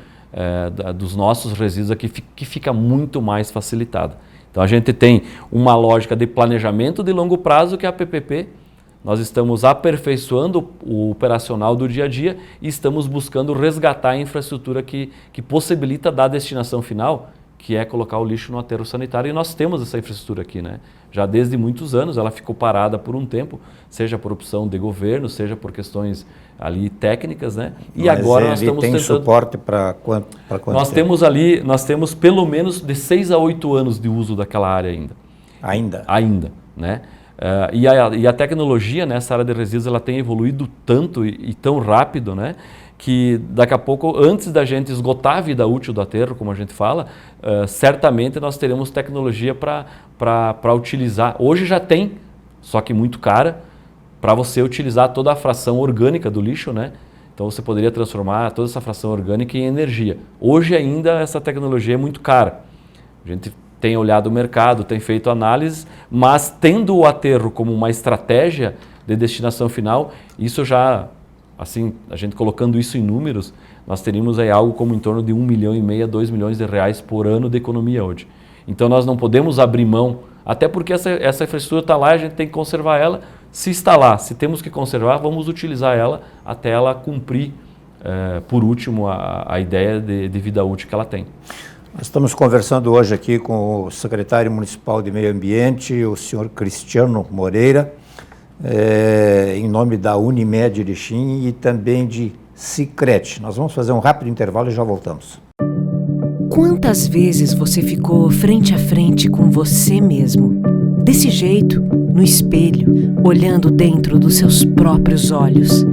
dos nossos resíduos aqui, que fica muito mais facilitada. Então a gente tem uma lógica de planejamento de longo prazo, que é a PPP. Nós estamos aperfeiçoando o operacional do dia a dia e estamos buscando resgatar a infraestrutura que possibilita dar a destinação final, que é colocar o lixo no aterro sanitário. E nós temos essa infraestrutura aqui, né? Já desde muitos anos, ela ficou parada por um tempo, seja por opção de governo, seja por questões ali técnicas, né? E mas agora nós estamos tentando... suporte para quanto nós temos pelo menos de 6 a 8 anos de uso daquela área ainda. Ainda, né? E a tecnologia nessa área de resíduos ela tem evoluído tanto e tão rápido, né? Que daqui a pouco, antes da gente esgotar a vida útil do aterro, como a gente fala, certamente nós teremos tecnologia para utilizar. Hoje já tem, só que muito cara, para você utilizar toda a fração orgânica do lixo, né? Então você poderia transformar toda essa fração orgânica em energia. Hoje ainda essa tecnologia é muito cara. A gente tem olhado o mercado, tem feito análises, mas tendo o aterro como uma estratégia de destinação final, isso já, assim, a gente colocando isso em números, nós teríamos aí algo como em torno de 1,5 milhão a 2 milhões de reais por ano de economia hoje. Então nós não podemos abrir mão, até porque essa infraestrutura está lá, a gente tem que conservar ela. Se está lá, se temos que conservar, vamos utilizar ela até ela cumprir, por último, a ideia de vida útil que ela tem. Nós estamos conversando hoje aqui com o secretário municipal de Meio Ambiente, o senhor Cristiano Moreira, em nome da Unimed Erechim e também de Sicredi. Nós vamos fazer um rápido intervalo e já voltamos. Quantas vezes você ficou frente a frente com você mesmo, desse jeito, no espelho, olhando dentro dos seus próprios olhos,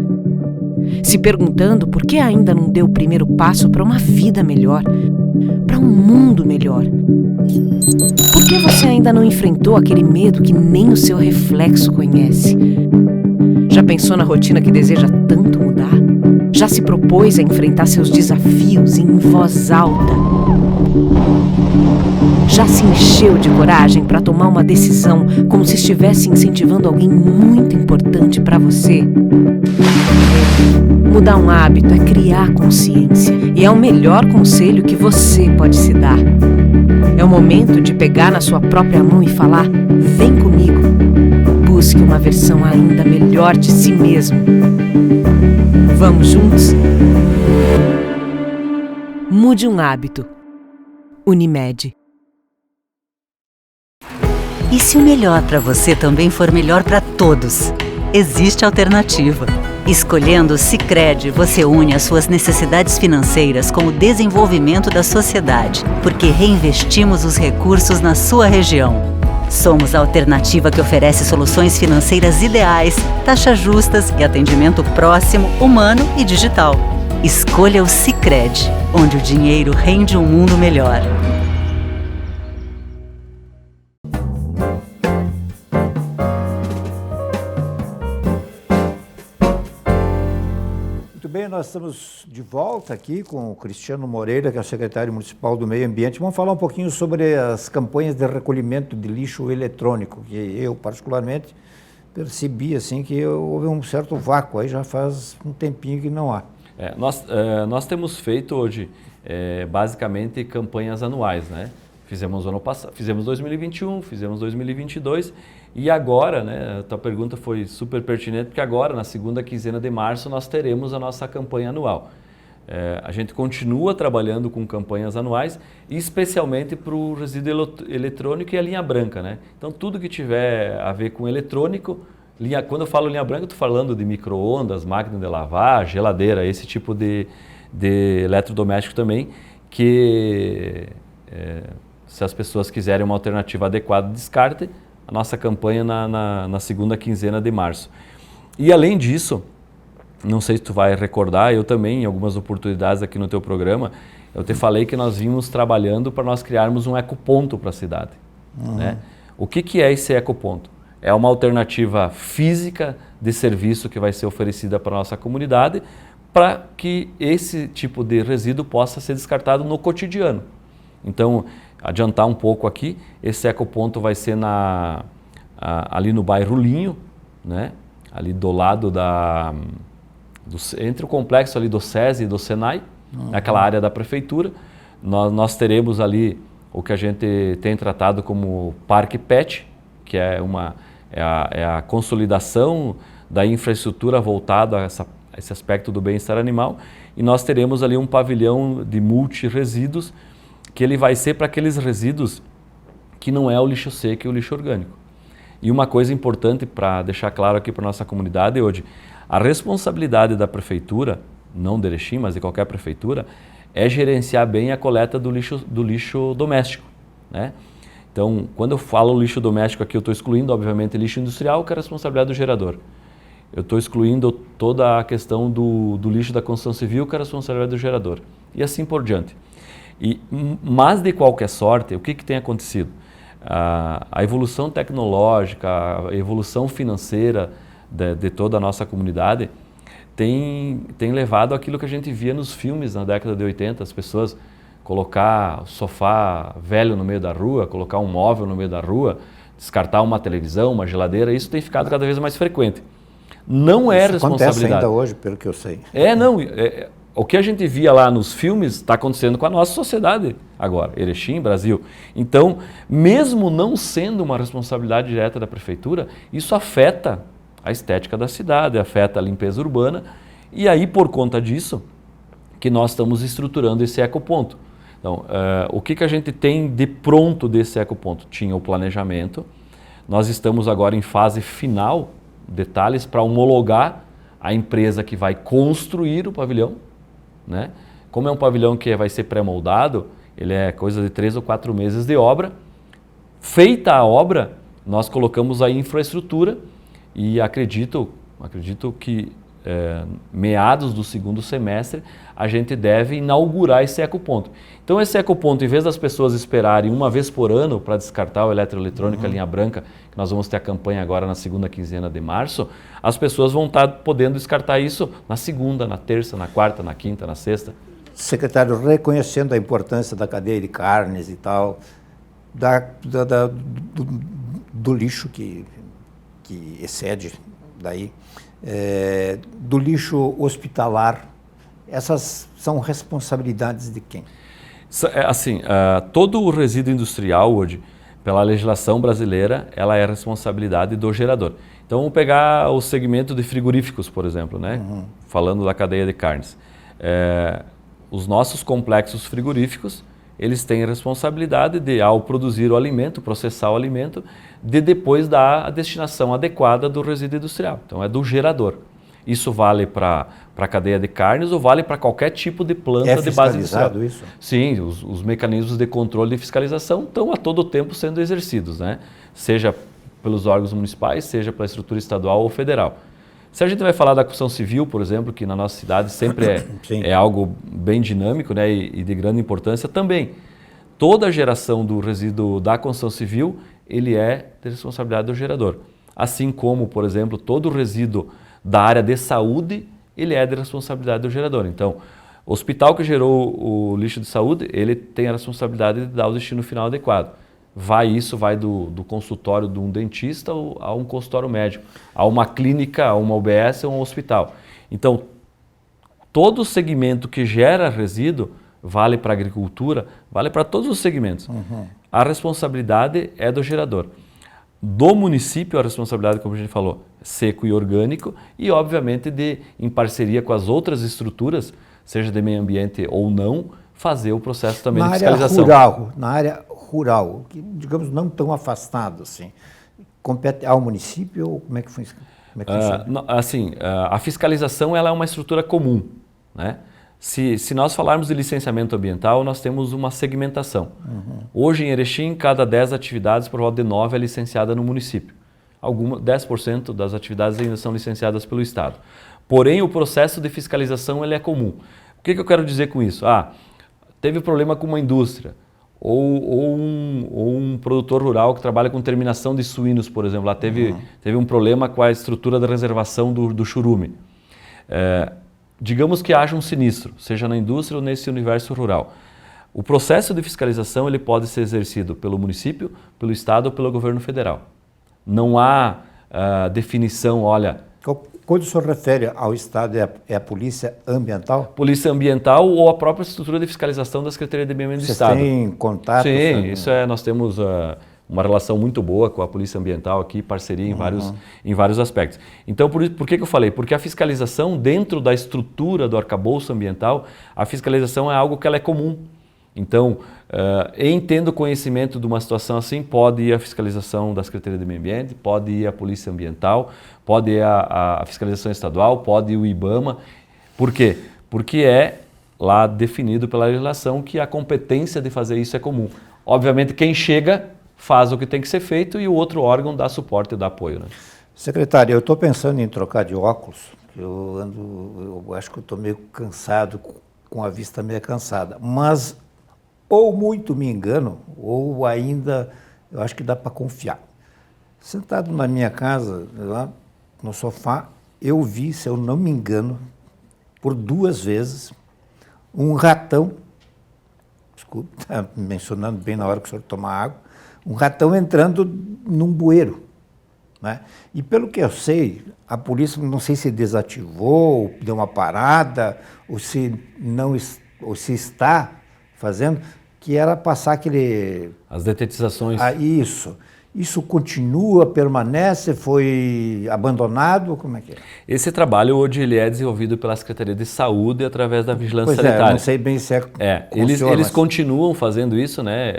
se perguntando por que ainda não deu o primeiro passo para uma vida melhor, para um mundo melhor? Por que você ainda não enfrentou aquele medo que nem o seu reflexo conhece? Já pensou na rotina que deseja tanto mudar? Já se propôs a enfrentar seus desafios em voz alta? Já se encheu de coragem para tomar uma decisão como se estivesse incentivando alguém muito importante para você? Mudar um hábito é criar consciência e é o melhor conselho que você pode se dar. É o momento de pegar na sua própria mão e falar: vem comigo. Busque uma versão ainda melhor de si mesmo. Vamos juntos? Mude um hábito. Unimed. E se o melhor para você também for melhor para todos? Existe alternativa. Escolhendo o Sicredi, você une as suas necessidades financeiras com o desenvolvimento da sociedade, porque reinvestimos os recursos na sua região. Somos a alternativa que oferece soluções financeiras ideais, taxas justas e atendimento próximo, humano e digital. Escolha o Sicredi, onde o dinheiro rende um mundo melhor. Muito bem, nós estamos de volta aqui com o Cristiano Moreira, que é o secretário municipal do Meio Ambiente. Vamos falar um pouquinho sobre as campanhas de recolhimento de lixo eletrônico, que eu particularmente percebi assim que houve um certo vácuo, aí já faz um tempinho que não há. Nós temos feito hoje basicamente campanhas anuais, né? Fizemos ano passado, fizemos 2021, fizemos 2022 e agora, né? A tua pergunta foi super pertinente porque agora, na segunda quinzena de março, nós teremos a nossa campanha anual. A gente continua trabalhando com campanhas anuais, especialmente para o resíduo eletrônico e a linha branca, né? Então tudo que tiver a ver com eletrônico, quando eu falo linha branca, estou falando de micro-ondas, máquina de lavar, geladeira, esse tipo de eletrodoméstico também, que se as pessoas quiserem uma alternativa adequada de descarte, a nossa campanha na segunda quinzena de março. E além disso, não sei se tu vai recordar, eu também, em algumas oportunidades aqui no teu programa, eu te falei que nós vimos trabalhando para nós criarmos um ecoponto para a cidade. Né? O que é esse ecoponto? É uma alternativa física de serviço que vai ser oferecida para a nossa comunidade para que esse tipo de resíduo possa ser descartado no cotidiano. Então, adiantar um pouco aqui, esse ecoponto vai ser ali no bairro Linho, né? Ali do lado entre o complexo ali do SESI e do SENAI, naquela área da prefeitura. Nós teremos ali o que a gente tem tratado como Parque Pet, que é a consolidação da infraestrutura voltada a esse aspecto do bem-estar animal, e nós teremos ali um pavilhão de multi-resíduos, que ele vai ser para aqueles resíduos que não é o lixo seco e o lixo orgânico. E uma coisa importante para deixar claro aqui para a nossa comunidade hoje, a responsabilidade da prefeitura, não de Erechim, mas de qualquer prefeitura, é gerenciar bem a coleta do lixo doméstico, né? Então, quando eu falo lixo doméstico aqui, eu estou excluindo, obviamente, lixo industrial, que é a responsabilidade do gerador. Eu estou excluindo toda a questão do lixo da construção civil, que é a responsabilidade do gerador. E assim por diante. Mas, de qualquer sorte, o que tem acontecido? A evolução tecnológica, a evolução financeira de toda a nossa comunidade, tem levado aquilo que a gente via nos filmes na década de 80, as pessoas colocar o sofá velho no meio da rua, colocar um móvel no meio da rua, descartar uma televisão, uma geladeira, isso tem ficado cada vez mais frequente. Não é responsabilidade. Acontece ainda hoje, pelo que eu sei. O que a gente via lá nos filmes está acontecendo com a nossa sociedade agora, Erechim, Brasil. Então, mesmo não sendo uma responsabilidade direta da prefeitura, isso afeta a estética da cidade, afeta a limpeza urbana, e aí, por conta disso, que nós estamos estruturando esse ecoponto. Então, o que a gente tem de pronto desse ecoponto? Tinha o planejamento, nós estamos agora em fase final, detalhes, para homologar a empresa que vai construir o pavilhão, né? Como é um pavilhão que vai ser pré-moldado, ele é coisa de 3 ou 4 meses de obra. Feita a obra, nós colocamos a infraestrutura e acredito que meados do segundo semestre a gente deve inaugurar esse ecoponto. Então esse ecoponto, em vez das pessoas esperarem uma vez por ano para descartar o eletroeletrônico, a linha branca, que nós vamos ter a campanha agora na segunda quinzena de março, as pessoas vão estar podendo descartar isso na segunda, na terça, na quarta, na quinta, na sexta. Secretário, reconhecendo a importância da cadeia de carnes e tal, do lixo que excede daí, do lixo hospitalar, essas são responsabilidades de quem? Assim, todo o resíduo industrial hoje, pela legislação brasileira, ela é responsabilidade do gerador. Então vamos pegar o segmento de frigoríficos, por exemplo, né? Falando da cadeia de carnes. Os nossos complexos frigoríficos, eles têm a responsabilidade de, ao produzir o alimento, processar o alimento, de depois dar a destinação adequada do resíduo industrial. Então é do gerador. Isso vale para a cadeia de carnes ou vale para qualquer tipo de planta de base industrial. É fiscalizado isso? Sim, os mecanismos de controle e fiscalização estão a todo tempo sendo exercidos, né? Seja pelos órgãos municipais, seja pela estrutura estadual ou federal. Se a gente vai falar da construção civil, por exemplo, que na nossa cidade sempre é algo bem dinâmico, né, e de grande importância também. Toda a geração do resíduo da construção civil, ele é de responsabilidade do gerador. Assim como, por exemplo, todo o resíduo da área de saúde, ele é de responsabilidade do gerador. Então, o hospital que gerou o lixo de saúde, ele tem a responsabilidade de dar o destino final adequado. Isso vai do consultório de um dentista a um consultório médico, a uma clínica, a uma UBS ou a um hospital. Então, todo segmento que gera resíduo, vale para a agricultura, vale para todos os segmentos. A responsabilidade é do gerador. Do município, a responsabilidade, como a gente falou, seco e orgânico, e obviamente em parceria com as outras estruturas, seja de meio ambiente ou não, fazer o processo também de fiscalização. Na área rural, que, digamos, não tão afastado assim, compete ao município ou como é que funciona? A fiscalização ela é uma estrutura comum, né? Se nós falarmos de licenciamento ambiental, nós temos uma segmentação. Hoje em Erechim, cada 10 atividades, por volta de 9 é licenciada no município. 10% das atividades ainda são licenciadas pelo Estado. Porém, o processo de fiscalização ele é comum. O que eu quero dizer com isso? Teve problema com uma indústria ou um produtor rural que trabalha com terminação de suínos, por exemplo. Lá teve um problema com a estrutura da reservação do churume. Digamos que haja um sinistro, seja na indústria ou nesse universo rural. O processo de fiscalização ele pode ser exercido pelo município, pelo Estado ou pelo governo federal. Não há definição, olha... Quando o senhor refere ao Estado, é a Polícia Ambiental? Polícia Ambiental ou a própria estrutura de fiscalização da Secretaria de Meio Ambiente do Estado. Vocês têm contato? Sim, nós temos uma relação muito boa com a Polícia Ambiental aqui, parceria em vários aspectos. Então, por que eu falei? Porque a fiscalização dentro da estrutura do arcabouço ambiental, a fiscalização é algo que ela é comum. Então, em tendo conhecimento de uma situação assim, pode ir a fiscalização da Secretaria de Meio Ambiente, pode ir a Polícia Ambiental, pode ir a fiscalização estadual, pode ir o IBAMA. Por quê? Porque é lá definido pela legislação que a competência de fazer isso é comum. Obviamente, quem chega faz o que tem que ser feito e o outro órgão dá suporte e dá apoio, né? Secretário, eu estou pensando em trocar de óculos. Eu acho que eu estou meio cansado, com a vista meio cansada. Mas ou muito me engano, ou ainda eu acho que dá para confiar. Sentado na minha casa, lá, no sofá, eu vi, se eu não me engano, por 2 vezes, um ratão, desculpe, está mencionando bem na hora que o senhor toma água, um ratão entrando num bueiro, né? E pelo que eu sei, a polícia não sei se desativou, deu uma parada, ou se não, ou se está fazendo, que era passar aquele... As detetizações. Isso continua, permanece, foi abandonado? Como é que é? Esse trabalho hoje ele é desenvolvido pela Secretaria de Saúde através da Vigilância Pois Sanitária. Não sei bem se eles continuam fazendo isso, né?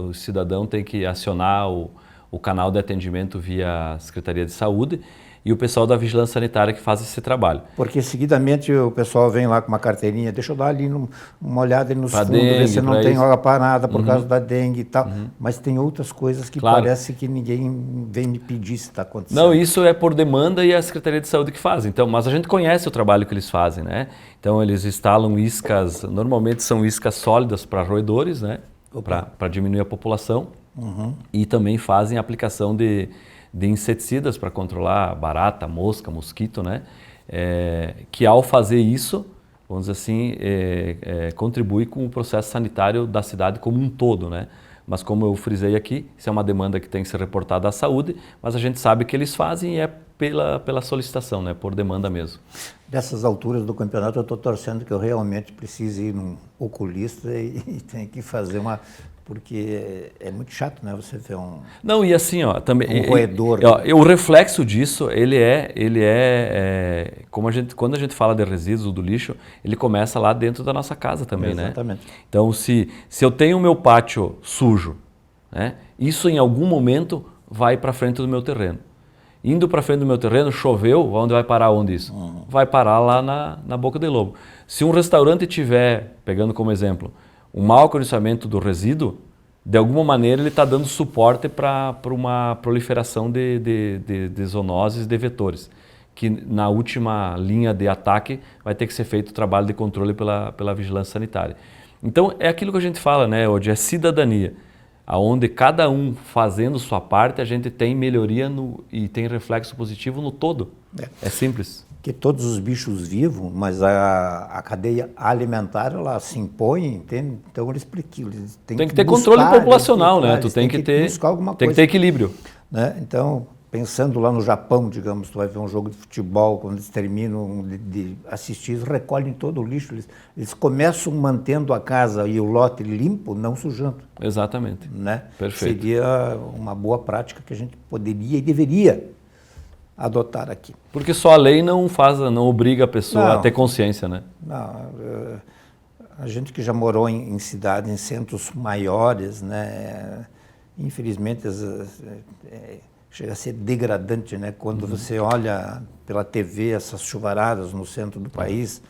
O cidadão tem que acionar o canal de atendimento via Secretaria de Saúde e o pessoal da Vigilância Sanitária que faz esse trabalho. Porque seguidamente o pessoal vem lá com uma carteirinha, deixa eu dar ali uma olhada ali nos fundos, ver se não tem hora parada por causa da dengue e tal. Mas tem outras coisas que parece que ninguém vem me pedir se está acontecendo. Não, isso é por demanda e a Secretaria de Saúde que faz. Então, mas a gente conhece o trabalho que eles fazem, né? Então eles instalam iscas, normalmente são iscas sólidas para roedores, né? Para diminuir a população. E também fazem aplicação de inseticidas para controlar barata, mosca, mosquito, né? Que ao fazer isso, vamos dizer assim, contribui com o processo sanitário da cidade como um todo, né? Mas como eu frisei aqui, isso é uma demanda que tem que ser reportada à saúde, mas a gente sabe que eles fazem e é pela solicitação, né? Por demanda mesmo. Dessas alturas do campeonato, eu estou torcendo que eu realmente precise ir num oculista e tenho que fazer uma... Porque é muito chato, né? Você ver um... Não, e assim, ó, também... Um roedor. O reflexo disso, quando a gente fala de resíduos ou do lixo, ele começa lá dentro da nossa casa também, né? Exatamente. Então, se eu tenho o meu pátio sujo, né? Isso em algum momento vai para frente do meu terreno. Indo para frente do meu terreno, choveu, onde vai parar onde isso? Vai parar lá na boca do lobo. Se um restaurante tiver, pegando como exemplo, um mau acondicionamento do resíduo, de alguma maneira ele está dando suporte para uma proliferação de zoonoses, de vetores, que na última linha de ataque vai ter que ser feito o trabalho de controle pela vigilância sanitária. Então é aquilo que a gente fala, né, hoje é cidadania, aonde cada um fazendo sua parte a gente tem melhoria e tem reflexo positivo no todo. É simples. Que todos os bichos vivos, mas a cadeia alimentar ela se impõe, entende? Então eles têm que ter controle populacional, né? Tu tem que ter buscar alguma coisa. Tem que ter equilíbrio. Né? Então, pensando lá no Japão, digamos, tu vai ver um jogo de futebol, quando eles terminam de assistir, eles recolhem todo o lixo, eles começam mantendo a casa e o lote limpo, não sujando. Exatamente. Né? Perfeito. Seria uma boa prática que a gente poderia e deveria adotar aqui. Porque só a lei não obriga a pessoa a ter consciência, né? Não, a gente que já morou em cidades, em centros maiores, né? Infelizmente chega a ser degradante, né? Quando você olha pela TV essas chuvaradas no centro do país,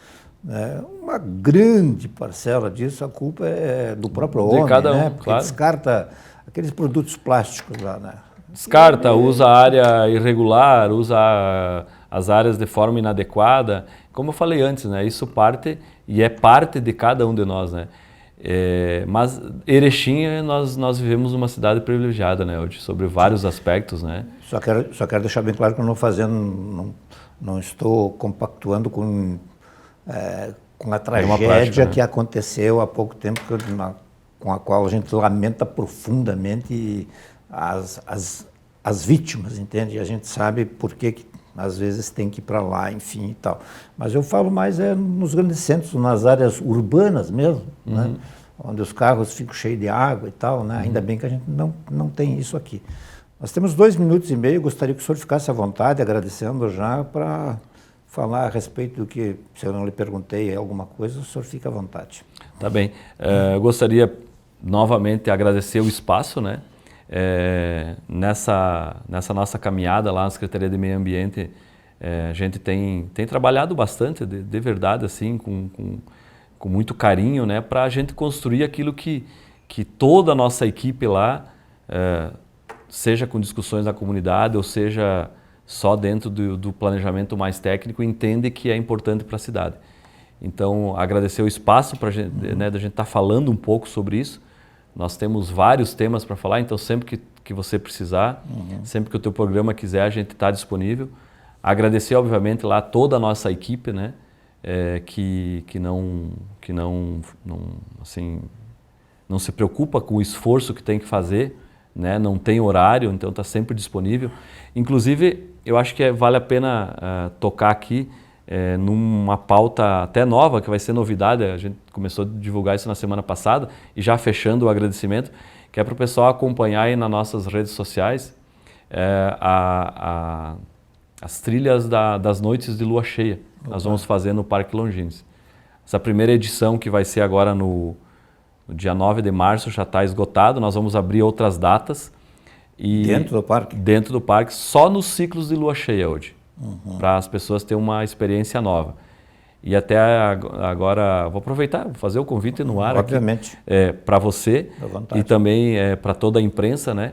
né? Uma grande parcela disso, a culpa é do próprio homem, cada um, né? Porque claro. Descarta aqueles produtos plásticos lá, né? Descarta, usa a área irregular, usa as áreas de forma inadequada. Como eu falei antes, né? Isso parte e é parte de cada um de nós, né? Mas Erechim, nós vivemos numa cidade privilegiada, né? Hoje, sobre vários aspectos, né? Só quero deixar bem claro que eu não estou compactuando com a tragédia prática, né? Que aconteceu há pouco tempo, com a qual a gente lamenta profundamente as vítimas, entende? E a gente sabe por que às vezes tem que ir para lá, enfim e tal. Mas eu falo mais nos grandes centros, nas áreas urbanas mesmo, né? Onde os carros ficam cheios de água e tal, né? Ainda bem que a gente não tem isso aqui. Nós temos 2 minutos e meio, gostaria que o senhor ficasse à vontade, agradecendo já, para falar a respeito do que, se eu não lhe perguntei alguma coisa, o senhor fica à vontade. Tá bem. Eu gostaria novamente de agradecer o espaço, né? Nessa nossa caminhada lá na Secretaria de Meio Ambiente, a gente tem trabalhado bastante, de verdade, assim, com muito carinho, né, para a gente construir aquilo que toda a nossa equipe lá, seja com discussões na comunidade ou seja só dentro do planejamento mais técnico, entende que é importante para a cidade. Então, agradecer o espaço para né, da gente estar falando um pouco sobre isso. Nós temos vários temas para falar, então sempre que você precisar, sempre que o teu programa quiser, a gente está disponível. Agradecer, obviamente, lá toda a nossa equipe, né? Que não se preocupa com o esforço que tem que fazer, né? Não tem horário, então está sempre disponível. Inclusive, eu acho que vale a pena tocar aqui numa pauta até nova, que vai ser novidade, a gente começou a divulgar isso na semana passada, e já fechando o agradecimento, que é para o pessoal acompanhar aí nas nossas redes sociais as trilhas das noites de lua cheia. Nós vamos fazer no Parque Longines. Essa primeira edição, que vai ser agora no dia 9 de março, já está esgotado. Nós vamos abrir outras datas. Dentro do parque? Dentro do parque, só nos ciclos de lua cheia hoje, para as pessoas terem uma experiência nova. E até agora, vou aproveitar, vou fazer o convite no ar. Obviamente. Para você e também para toda a imprensa, né?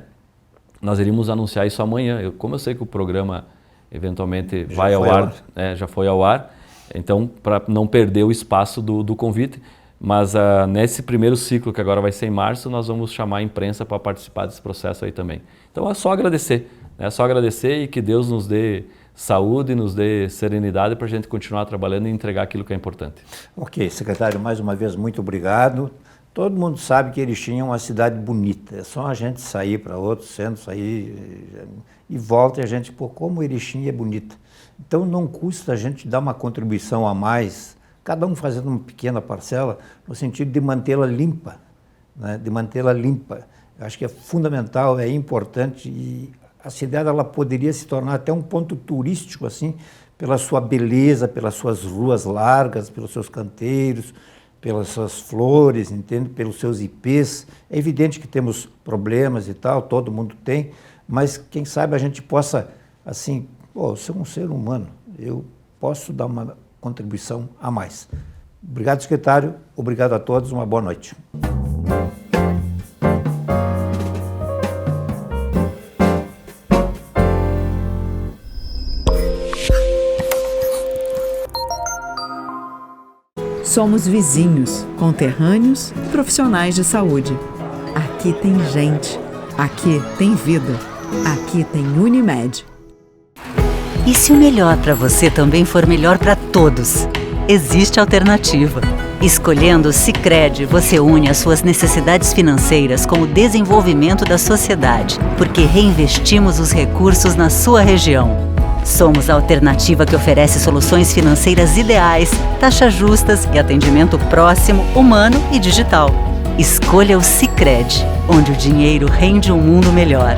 Nós iríamos anunciar isso amanhã. Como eu sei que o programa eventualmente vai ao ar, já foi ao ar, então para não perder o espaço do convite, mas nesse primeiro ciclo, que agora vai ser em março, nós vamos chamar a imprensa para participar desse processo aí também. Então é só agradecer, né? É só agradecer, e que Deus nos dê saúde, nos dê serenidade para a gente continuar trabalhando e entregar aquilo que é importante. Ok, secretário, mais uma vez muito obrigado. Todo mundo sabe que Erechim é uma cidade bonita, é só a gente sair para outro centro, sair e volta, e a gente, como Erechim é bonita. Então não custa a gente dar uma contribuição a mais, cada um fazendo uma pequena parcela, no sentido de mantê-la limpa, né? De mantê-la limpa. Eu acho que é fundamental, é importante, e a cidade ela poderia se tornar até um ponto turístico, assim, pela sua beleza, pelas suas ruas largas, pelos seus canteiros, pelas suas flores, entende? Pelos seus ipês. É evidente que temos problemas e tal, todo mundo tem, mas quem sabe a gente possa, assim, ser um ser humano, eu posso dar uma contribuição a mais. Obrigado, secretário, obrigado a todos, uma boa noite. Somos vizinhos, conterrâneos, profissionais de saúde. Aqui tem gente, aqui tem vida, aqui tem Unimed. E se o melhor para você também for melhor para todos? Existe alternativa. Escolhendo o Sicredi, você une as suas necessidades financeiras com o desenvolvimento da sociedade, porque reinvestimos os recursos na sua região. Somos a alternativa que oferece soluções financeiras ideais, taxas justas e atendimento próximo, humano e digital. Escolha o Sicredi, onde o dinheiro rende um mundo melhor.